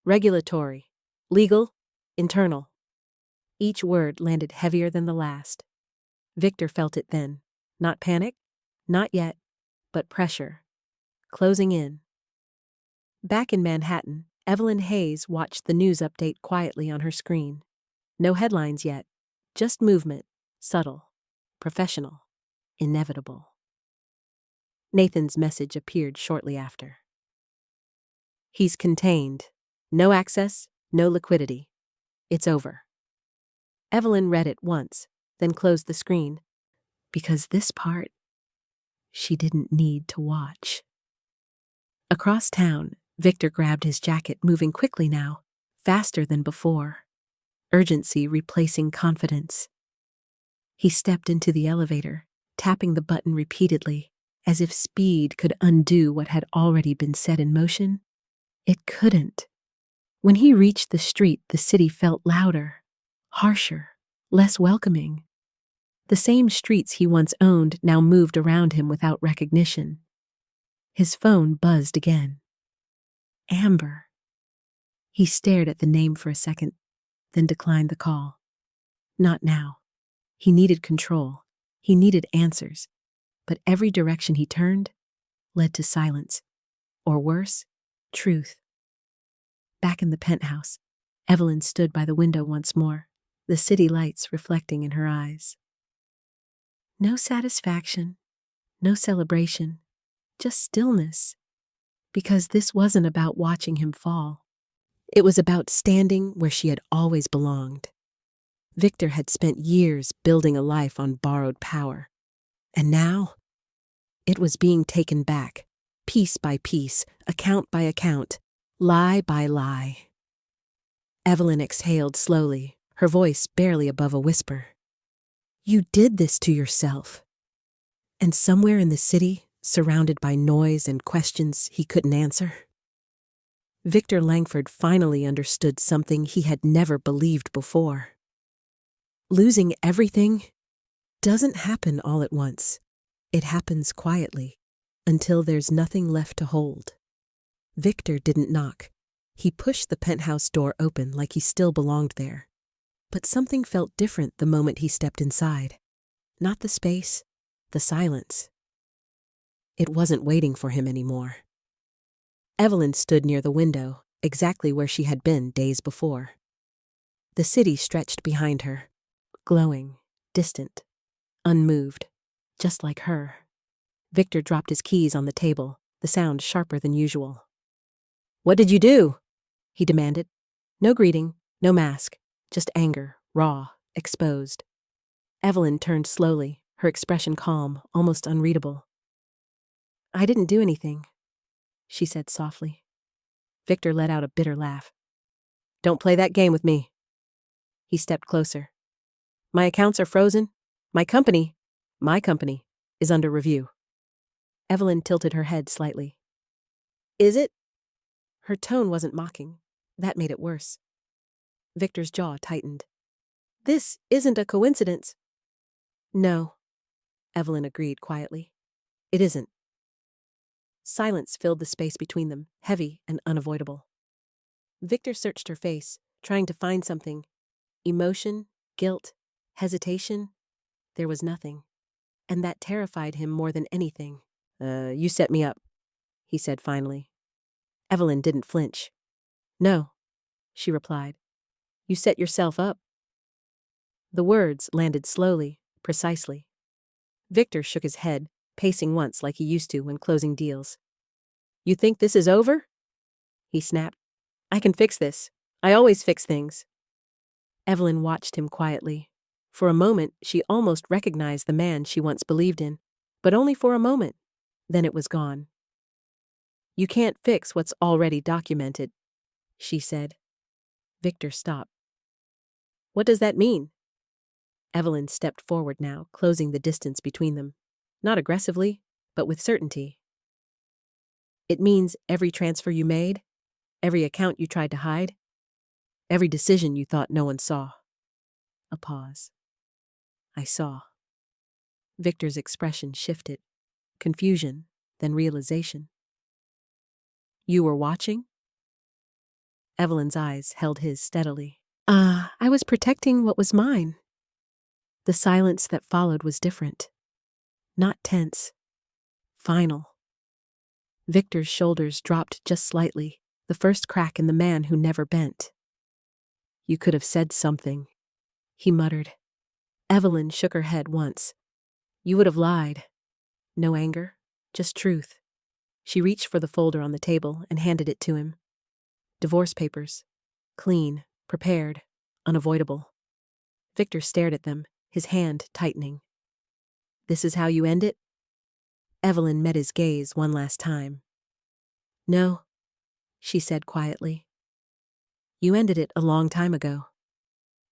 "Regulatory. Legal. Internal." Each word landed heavier than the last. Victor felt it then. Not panic, not yet, but pressure. Closing in. Back in Manhattan, Evelyn Hayes watched the news update quietly on her screen. No headlines yet, just movement, subtle, professional, inevitable. Nathan's message appeared shortly after. He's contained. No access, no liquidity. It's over. Evelyn read it once, then closed the screen, because this part she didn't need to watch. Across town, Victor grabbed his jacket, moving quickly now, faster than before. Urgency replacing confidence. He stepped into the elevator, tapping the button repeatedly, as if speed could undo what had already been set in motion. It couldn't. When he reached the street, the city felt louder, harsher, less welcoming. The same streets he once owned now moved around him without recognition. His phone buzzed again. Amber. He stared at the name for a second, then declined the call. Not now. He needed control. He needed answers. But every direction he turned led to silence. Or worse, truth. Back in the penthouse, Evelyn stood by the window once more, the city lights reflecting in her eyes. No satisfaction, no celebration, just stillness. Because this wasn't about watching him fall. It was about standing where she had always belonged. Victor had spent years building a life on borrowed power. And now, it was being taken back, piece by piece, account by account, lie by lie. Evelyn exhaled slowly, her voice barely above a whisper. You did this to yourself. And somewhere in the city, surrounded by noise and questions he couldn't answer, Victor Langford finally understood something he had never believed before. Losing everything doesn't happen all at once. It happens quietly, until there's nothing left to hold. Victor didn't knock. He pushed the penthouse door open like he still belonged there. But something felt different the moment he stepped inside. Not the space, the silence. It wasn't waiting for him anymore. Evelyn stood near the window, exactly where she had been days before. The city stretched behind her, glowing, distant, unmoved, just like her. Victor dropped his keys on the table, the sound sharper than usual. What did you do? He demanded. No greeting, no mask, just anger, raw, exposed. Evelyn turned slowly, her expression calm, almost unreadable. I didn't do anything, she said softly. Victor let out a bitter laugh. Don't play that game with me. He stepped closer. My accounts are frozen. My company, is under review. Evelyn tilted her head slightly. Is it? Her tone wasn't mocking. That made it worse. Victor's jaw tightened. This isn't a coincidence. No, Evelyn agreed quietly. It isn't. Silence filled the space between them, heavy and unavoidable. Victor searched her face, trying to find something. Emotion, guilt, hesitation. There was nothing. And that terrified him more than anything. You set me up, he said finally. Evelyn didn't flinch. No, she replied. You set yourself up. The words landed slowly, precisely. Victor shook his head, pacing once like he used to when closing deals. You think this is over? He snapped. I can fix this. I always fix things. Evelyn watched him quietly. For a moment, she almost recognized the man she once believed in, but only for a moment. Then it was gone. You can't fix what's already documented, she said. Victor stopped. What does that mean? Evelyn stepped forward now, closing the distance between them. Not aggressively, but with certainty. It means every transfer you made, every account you tried to hide, every decision you thought no one saw. A pause. I saw. Victor's expression shifted. Confusion, then realization. You were watching? Evelyn's eyes held his steadily. I was protecting what was mine. The silence that followed was different. Not tense. Final. Victor's shoulders dropped just slightly, the first crack in the man who never bent. You could have said something, he muttered. Evelyn shook her head once. You would have lied. No anger, Just truth. She reached for the folder on the table and handed it to him. Divorce papers. Clean, prepared, unavoidable. Victor stared at them, his hand tightening. This is how you end it? Evelyn met his gaze one last time. No, she said quietly. You ended it a long time ago.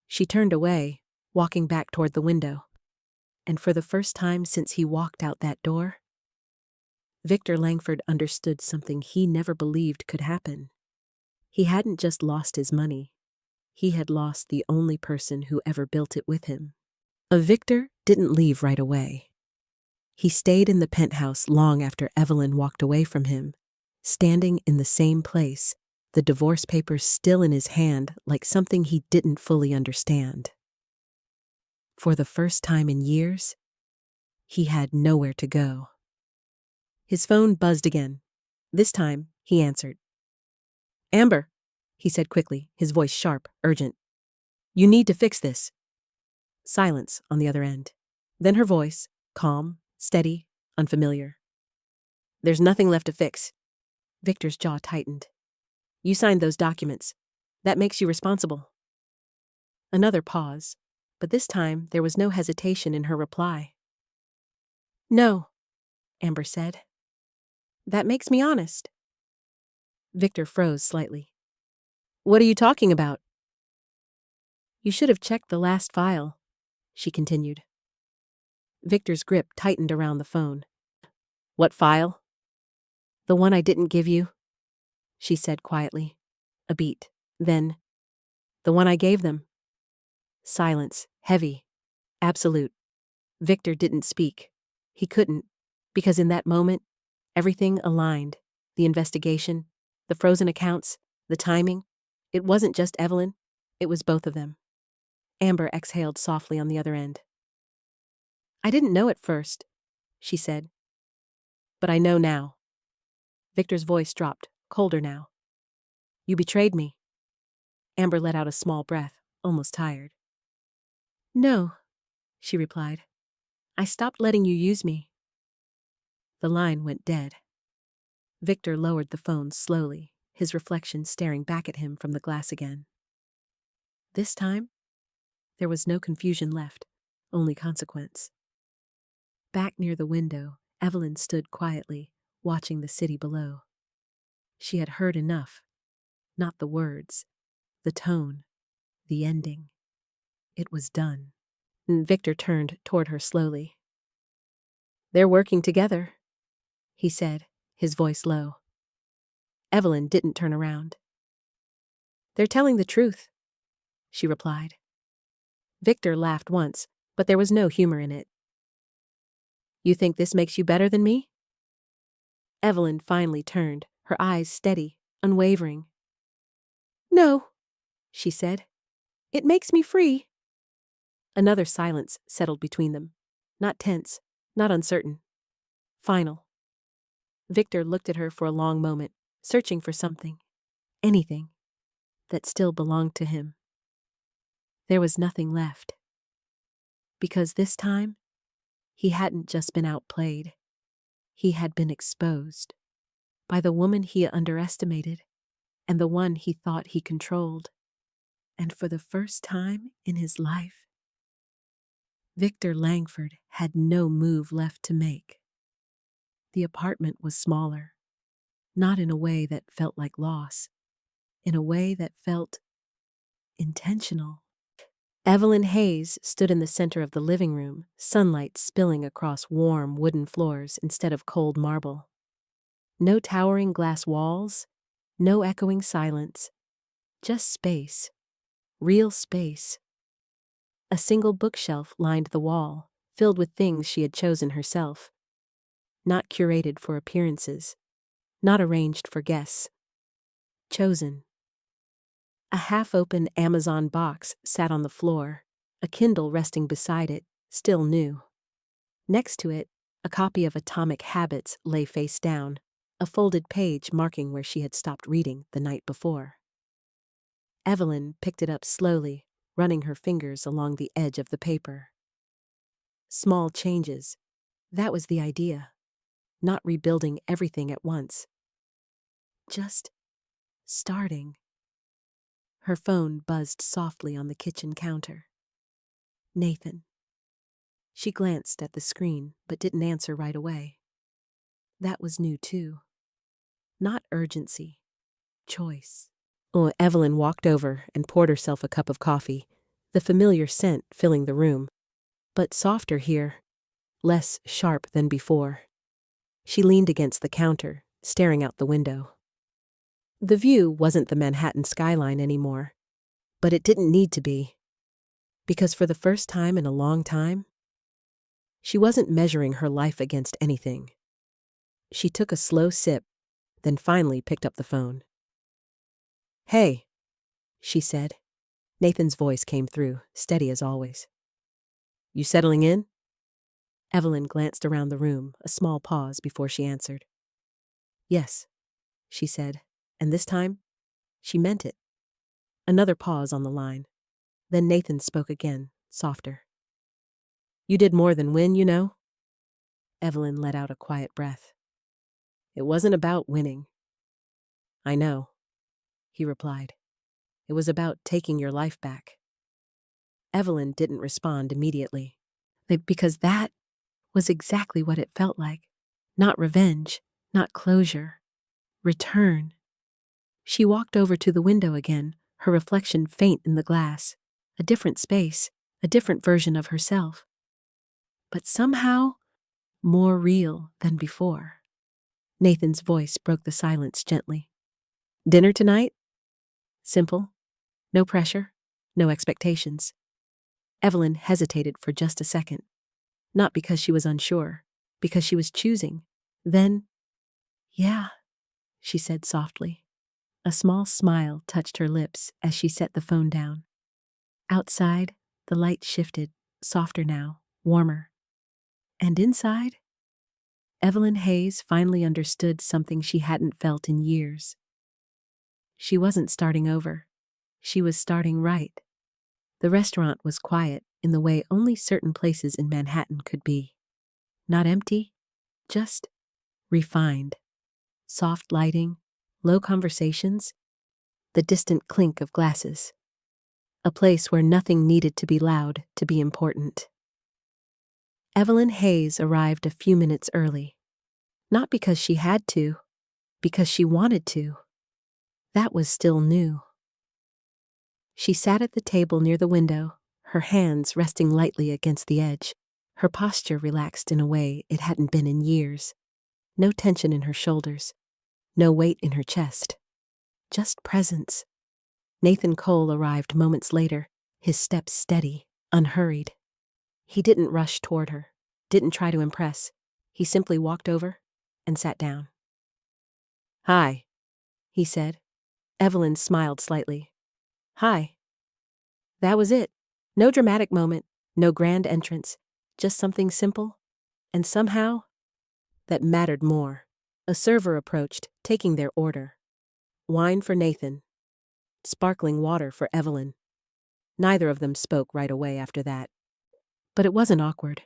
She turned away, walking back toward the window. And for the first time since he walked out that door, Victor Langford understood something he never believed could happen. He hadn't just lost his money. He had lost the only person who ever built it with him. Victor didn't leave right away. He stayed in the penthouse long after Evelyn walked away from him, standing in the same place, the divorce papers still in his hand like something he didn't fully understand. For the first time in years, he had nowhere to go. His phone buzzed again. This time, he answered. Amber, he said quickly, his voice sharp, urgent. You need to fix this. Silence on the other end. Then her voice, calm, steady, unfamiliar. There's nothing left to fix. Victor's jaw tightened. You signed those documents. That makes you responsible. Another pause, but this time there was no hesitation in her reply. No, Amber said. That makes me honest. Victor froze slightly. What are you talking about? You should have checked the last file, she continued. Victor's grip tightened around the phone. What file? The one I didn't give you, she said quietly. A beat. Then, the one I gave them. Silence, heavy, absolute. Victor didn't speak. He couldn't, because in that moment, everything aligned. The investigation, the frozen accounts, the timing. It wasn't just Evelyn, it was both of them. Amber exhaled softly on the other end. I didn't know at first, she said. But I know now. Victor's voice dropped, colder now. You betrayed me. Amber let out a small breath, almost tired. No, she replied. I stopped letting you use me. The line went dead. Victor lowered the phone slowly, his reflection staring back at him from the glass again. This time, there was no confusion left, only consequence. Back near the window, Evelyn stood quietly, watching the city below. She had heard enough. Not the words, the tone, the ending. It was done. Victor turned toward her slowly. They're working together, he said, his voice low. Evelyn didn't turn around. They're telling the truth, she replied. Victor laughed once, but there was no humor in it. You think this makes you better than me? Evelyn finally turned, her eyes steady, unwavering. No, she said. It makes me free. Another silence settled between them. Not tense, not uncertain. Final. Victor looked at her for a long moment, searching for something, anything, that still belonged to him. There was nothing left. Because this time, he hadn't just been outplayed. He had been exposed by the woman he underestimated and the one he thought he controlled. And for the first time in his life, Victor Langford had no move left to make. The apartment was smaller, not in a way that felt like loss, in a way that felt intentional. Evelyn Hayes stood in the center of the living room, sunlight spilling across warm wooden floors instead of cold marble. No towering glass walls, no echoing silence, just space, real space. A single bookshelf lined the wall, filled with things she had chosen herself. Not curated for appearances, not arranged for guests. Chosen. A half-open Amazon box sat on the floor, a Kindle resting beside it, still new. Next to it, a copy of Atomic Habits lay face down, a folded page marking where she had stopped reading the night before. Evelyn picked it up slowly, running her fingers along the edge of the paper. Small changes. That was the idea. not rebuilding everything at once. Just starting. Her phone buzzed softly on the kitchen counter. Nathan. She glanced at the screen but didn't answer right away. That was new too. Not urgency. Choice. Oh, Evelyn walked over and poured herself a cup of coffee, the familiar scent filling the room, but softer here, less sharp than before. She leaned against the counter, staring out the window. The view wasn't the Manhattan skyline anymore, but it didn't need to be, because for the first time in a long time, she wasn't measuring her life against anything. She took a slow sip, then finally picked up the phone. "Hey," she said. Nathan's voice came through, steady as always. "You settling in?" Evelyn glanced around the room, a small pause before she answered. "Yes," she said, and this time, she meant it. Another pause on the line. Then Nathan spoke again, softer. "You did more than win, you know?" Evelyn let out a quiet breath. "It wasn't about winning." "I know," he replied. "It was about taking your life back." Evelyn didn't respond immediately, because that was exactly what it felt like. Not revenge, not closure. Return. She walked over to the window again, her reflection faint in the glass. A different space, a different version of herself. But somehow, more real than before. Nathan's voice broke the silence gently. "Dinner tonight?" Simple. No pressure. No expectations. Evelyn hesitated for just a second. Not because she was unsure, because she was choosing. Then, "Yeah," she said softly. A small smile touched her lips as she set the phone down. Outside, the light shifted, softer now, warmer. And inside, Evelyn Hayes finally understood something she hadn't felt in years. She wasn't starting over. She was starting right. The restaurant was quiet in the way only certain places in Manhattan could be. Not empty, just refined. Soft lighting, low conversations, the distant clink of glasses. A place where nothing needed to be loud to be important. Evelyn Hayes arrived a few minutes early. Not because she had to, because she wanted to. That was still new. She sat at the table near the window, her hands resting lightly against the edge, her posture relaxed in a way it hadn't been in years. No tension in her shoulders, no weight in her chest. Just presence. Nathan Cole arrived moments later, his steps steady, unhurried. He didn't rush toward her, didn't try to impress. He simply walked over and sat down. "Hi," he said. Evelyn smiled slightly. "Hi." That was it. No dramatic moment, no grand entrance, just something simple, and somehow, that mattered more. A server approached, taking their order. Wine for Nathan. Sparkling water for Evelyn. Neither of them spoke right away after that. But it wasn't awkward.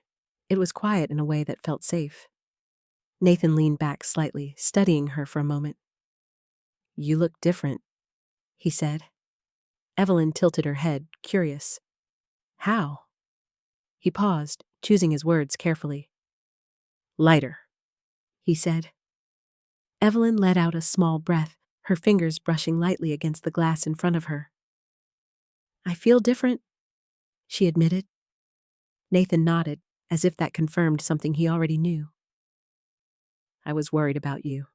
It was quiet in a way that felt safe. Nathan leaned back slightly, studying her for a moment. "You look different," he said. Evelyn tilted her head, curious. "How?" He paused, choosing his words carefully. "Lighter," he said. Evelyn let out a small breath, her fingers brushing lightly against the glass in front of her. "I feel different," she admitted. Nathan nodded, as if that confirmed something he already knew. "I was worried about you,"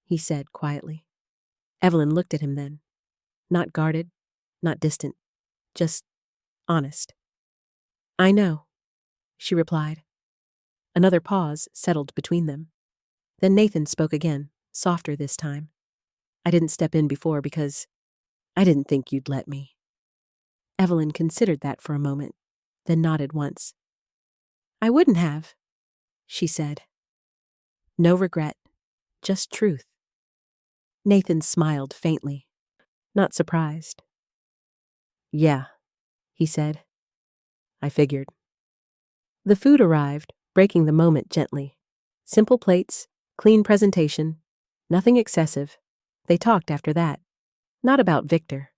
he said quietly. Evelyn looked at him then. Not guarded, not distant, just honest. "I know," she replied. Another pause settled between them. Then Nathan spoke again, softer this time. "I didn't step in before because I didn't think you'd let me." Evelyn considered that for a moment, then nodded once. "I wouldn't have," she said. No regret, just truth. Nathan smiled faintly, not surprised. "Yeah," he said. "I figured." The food arrived, breaking the moment gently. Simple plates, clean presentation, nothing excessive. They talked after that. Not about Victor,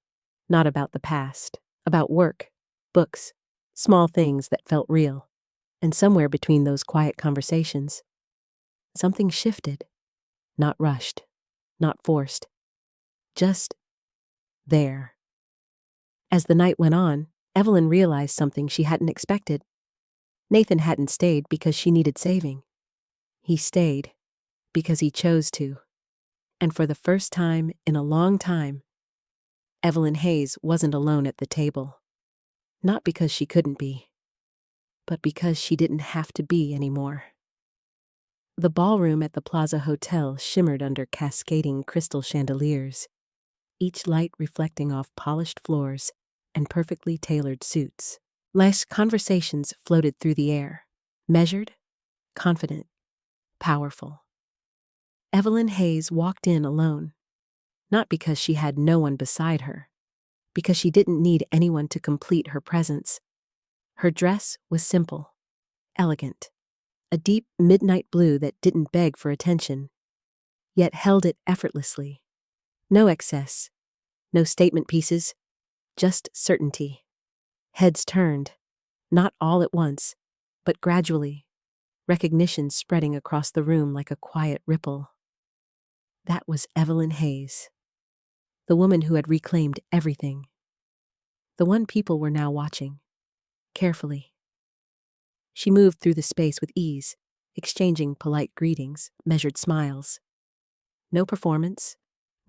not about the past, about work, books, small things that felt real. And somewhere between those quiet conversations, something shifted, not rushed, not forced, just there. As the night went on, Evelyn realized something she hadn't expected. Nathan hadn't stayed because she needed saving. He stayed because he chose to. And for the first time in a long time, Evelyn Hayes wasn't alone at the table. Not because she couldn't be, but because she didn't have to be anymore. The ballroom at the Plaza Hotel shimmered under cascading crystal chandeliers, each light reflecting off polished floors and perfectly tailored suits. Life's conversations floated through the air, measured, confident, powerful. Evelyn Hayes walked in alone, not because she had no one beside her, because she didn't need anyone to complete her presence. Her dress was simple, elegant, a deep midnight blue that didn't beg for attention, yet held it effortlessly. No excess, no statement pieces, just certainty. Heads turned, not all at once, but gradually, recognition spreading across the room like a quiet ripple. That was Evelyn Hayes, the woman who had reclaimed everything. The one people were now watching, carefully. She moved through the space with ease, exchanging polite greetings, measured smiles. No performance,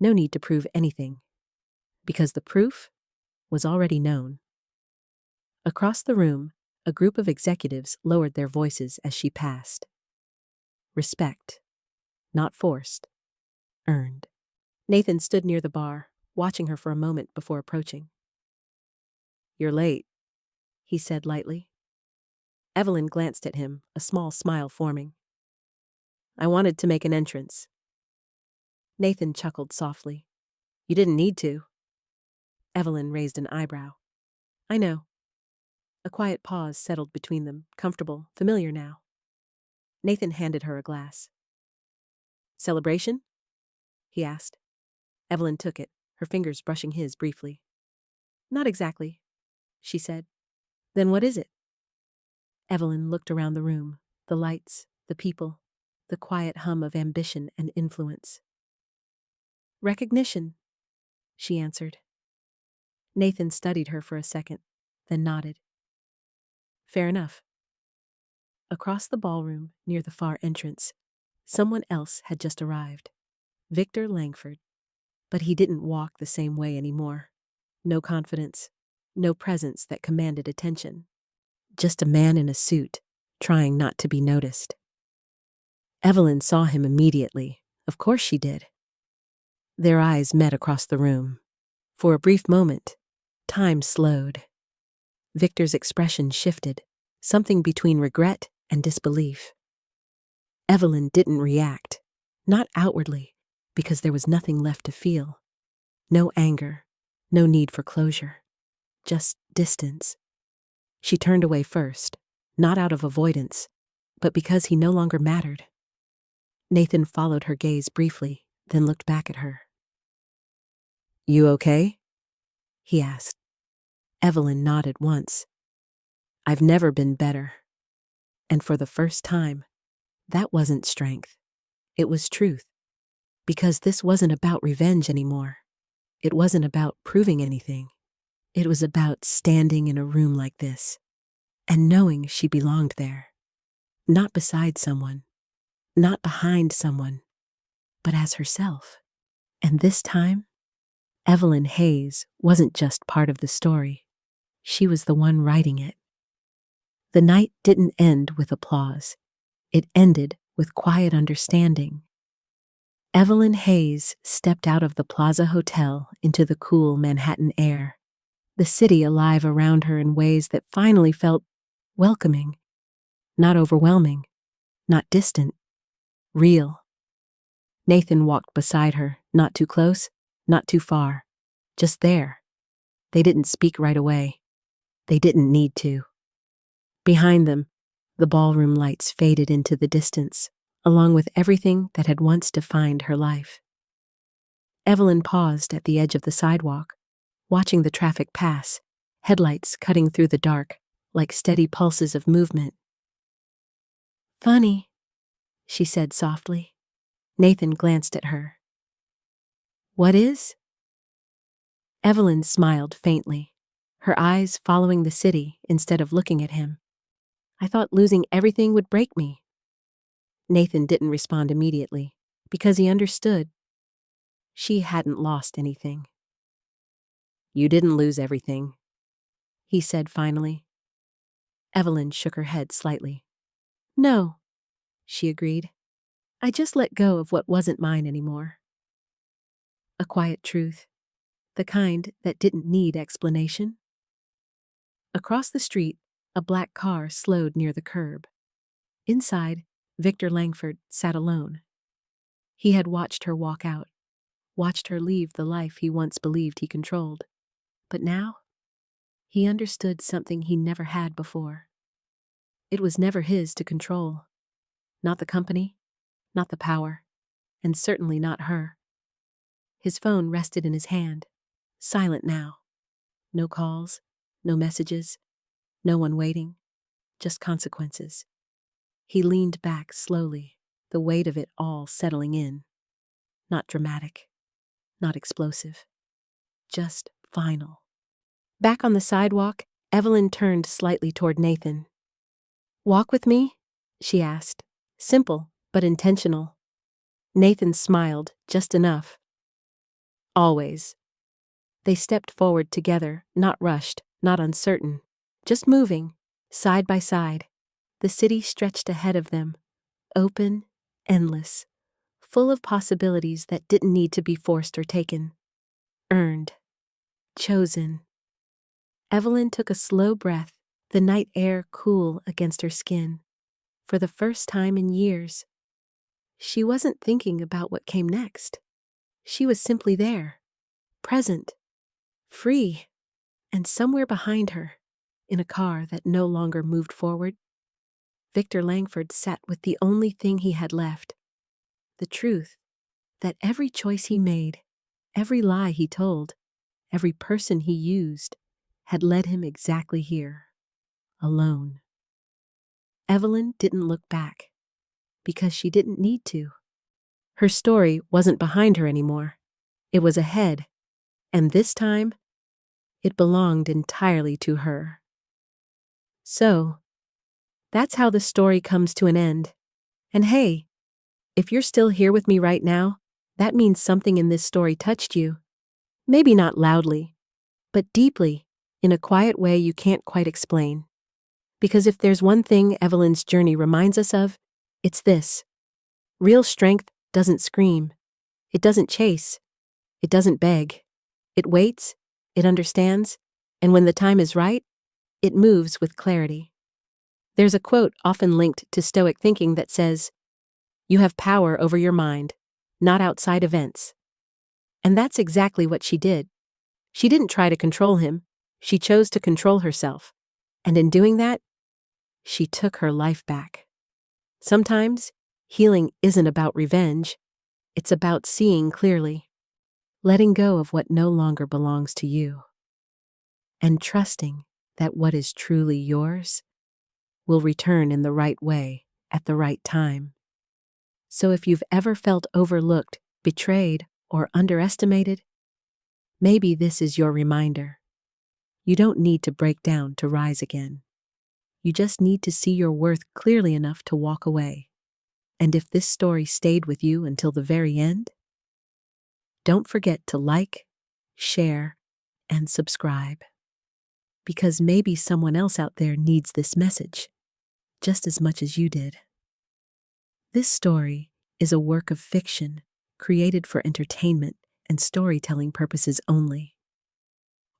no need to prove anything, because the proof was already known. Across the room, a group of executives lowered their voices as she passed. Respect, not forced, earned. Nathan stood near the bar, watching her for a moment before approaching. "You're late," he said lightly. Evelyn glanced at him, a small smile forming. "I wanted to make an entrance." Nathan chuckled softly. "You didn't need to." Evelyn raised an eyebrow. "I know." A quiet pause settled between them, comfortable, familiar now. Nathan handed her a glass. "Celebration?" he asked. Evelyn took it, her fingers brushing his briefly. "Not exactly," she said. "Then what is it?" Evelyn looked around the room, the lights, the people, the quiet hum of ambition and influence. "Recognition," she answered. Nathan studied her for a second, then nodded. "Fair enough." Across the ballroom, near the far entrance, someone else had just arrived. Victor Langford. But he didn't walk the same way anymore. No confidence, no presence that commanded attention. Just a man in a suit, trying not to be noticed. Evelyn saw him immediately. Of course she did. Their eyes met across the room. For a brief moment, time slowed. Victor's expression shifted, something between regret and disbelief. Evelyn didn't react, not outwardly, because there was nothing left to feel. No anger, no need for closure, just distance. She turned away first, not out of avoidance, but because he no longer mattered. Nathan followed her gaze briefly, then looked back at her. "You okay?" he asked. Evelyn nodded once. "I've never been better." And for the first time, that wasn't strength. It was truth. Because this wasn't about revenge anymore. It wasn't about proving anything. It was about standing in a room like this and knowing she belonged there. Not beside someone, not behind someone, but as herself. And this time, Evelyn Hayes wasn't just part of the story. She was the one writing it. The night didn't end with applause. It ended with quiet understanding. Evelyn Hayes stepped out of the Plaza Hotel into the cool Manhattan air, the city alive around her in ways that finally felt welcoming, not overwhelming, not distant, real. Nathan walked beside her, not too close, not too far, just there. They didn't speak right away. They didn't need to. Behind them, the ballroom lights faded into the distance, along with everything that had once defined her life. Evelyn paused at the edge of the sidewalk, watching the traffic pass, headlights cutting through the dark like steady pulses of movement. "Funny," she said softly. Nathan glanced at her. "What is?" Evelyn smiled faintly, her eyes following the city instead of looking at him. "I thought losing everything would break me." Nathan didn't respond immediately, because he understood. She hadn't lost anything. "You didn't lose everything," he said finally. Evelyn shook her head slightly. "No," she agreed. "I just let go of what wasn't mine anymore." A quiet truth, the kind that didn't need explanation. Across the street, a black car slowed near the curb. Inside, Victor Langford sat alone. He had watched her walk out, watched her leave the life he once believed he controlled. But now, he understood something he never had before. It was never his to control. Not the company, not the power, and certainly not her. His phone rested in his hand, silent now. No calls, no messages, no one waiting, just consequences. He leaned back slowly, the weight of it all settling in. Not dramatic, not explosive, just final. Back on the sidewalk, Evelyn turned slightly toward Nathan. "Walk with me?" she asked. Simple, but intentional. Nathan smiled just enough. "Always." They stepped forward together, not rushed, not uncertain, just moving, side by side. The city stretched ahead of them, open, endless, full of possibilities that didn't need to be forced or taken. Earned. Chosen. Evelyn took a slow breath, the night air cool against her skin. For the first time in years, she wasn't thinking about what came next. She was simply there, present, free, and somewhere behind her, in a car that no longer moved forward, Victor Langford sat with the only thing he had left, the truth that every choice he made, every lie he told, every person he used, had led him exactly here, alone. Evelyn didn't look back, because she didn't need to. Her story wasn't behind her anymore. It was ahead, and this time, it belonged entirely to her. So, that's how the story comes to an end. And hey, if you're still here with me right now, that means something in this story touched you. Maybe not loudly, but deeply, in a quiet way you can't quite explain. Because if there's one thing Evelyn's journey reminds us of, it's this. Real strength doesn't scream. It doesn't chase. It doesn't beg. It waits, it understands, and when the time is right, it moves with clarity. There's a quote often linked to Stoic thinking that says, "You have power over your mind, not outside events." And that's exactly what she did. She didn't try to control him. She chose to control herself. And in doing that, she took her life back. Sometimes, healing isn't about revenge. It's about seeing clearly, letting go of what no longer belongs to you, and trusting that what is truly yours will return in the right way at the right time. So if you've ever felt overlooked, betrayed, or underestimated, maybe this is your reminder. You don't need to break down to rise again. You just need to see your worth clearly enough to walk away. And if this story stayed with you until the very end, don't forget to like, share, and subscribe. Because maybe someone else out there needs this message just as much as you did. This story is a work of fiction created for entertainment and storytelling purposes only.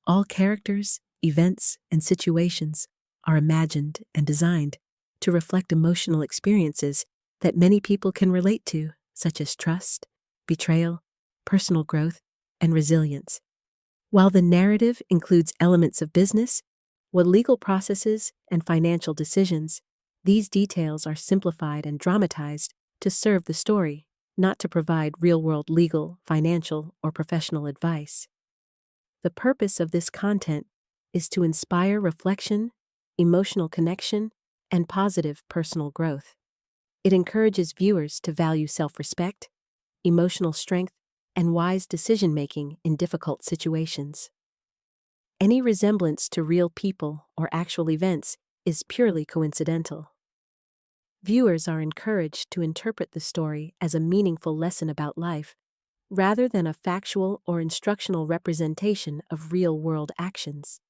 All characters, events, and situations are imagined and designed to reflect emotional experiences that many people can relate to, such as trust, betrayal, personal growth, and resilience. While the narrative includes elements of business, legal processes, and financial decisions, these details are simplified and dramatized to serve the story, not to provide real-world legal, financial, or professional advice. The purpose of this content is to inspire reflection, emotional connection, and positive personal growth. It encourages viewers to value self-respect, emotional strength, and wise decision-making in difficult situations. Any resemblance to real people or actual events is purely coincidental. Viewers are encouraged to interpret the story as a meaningful lesson about life, rather than a factual or instructional representation of real-world actions.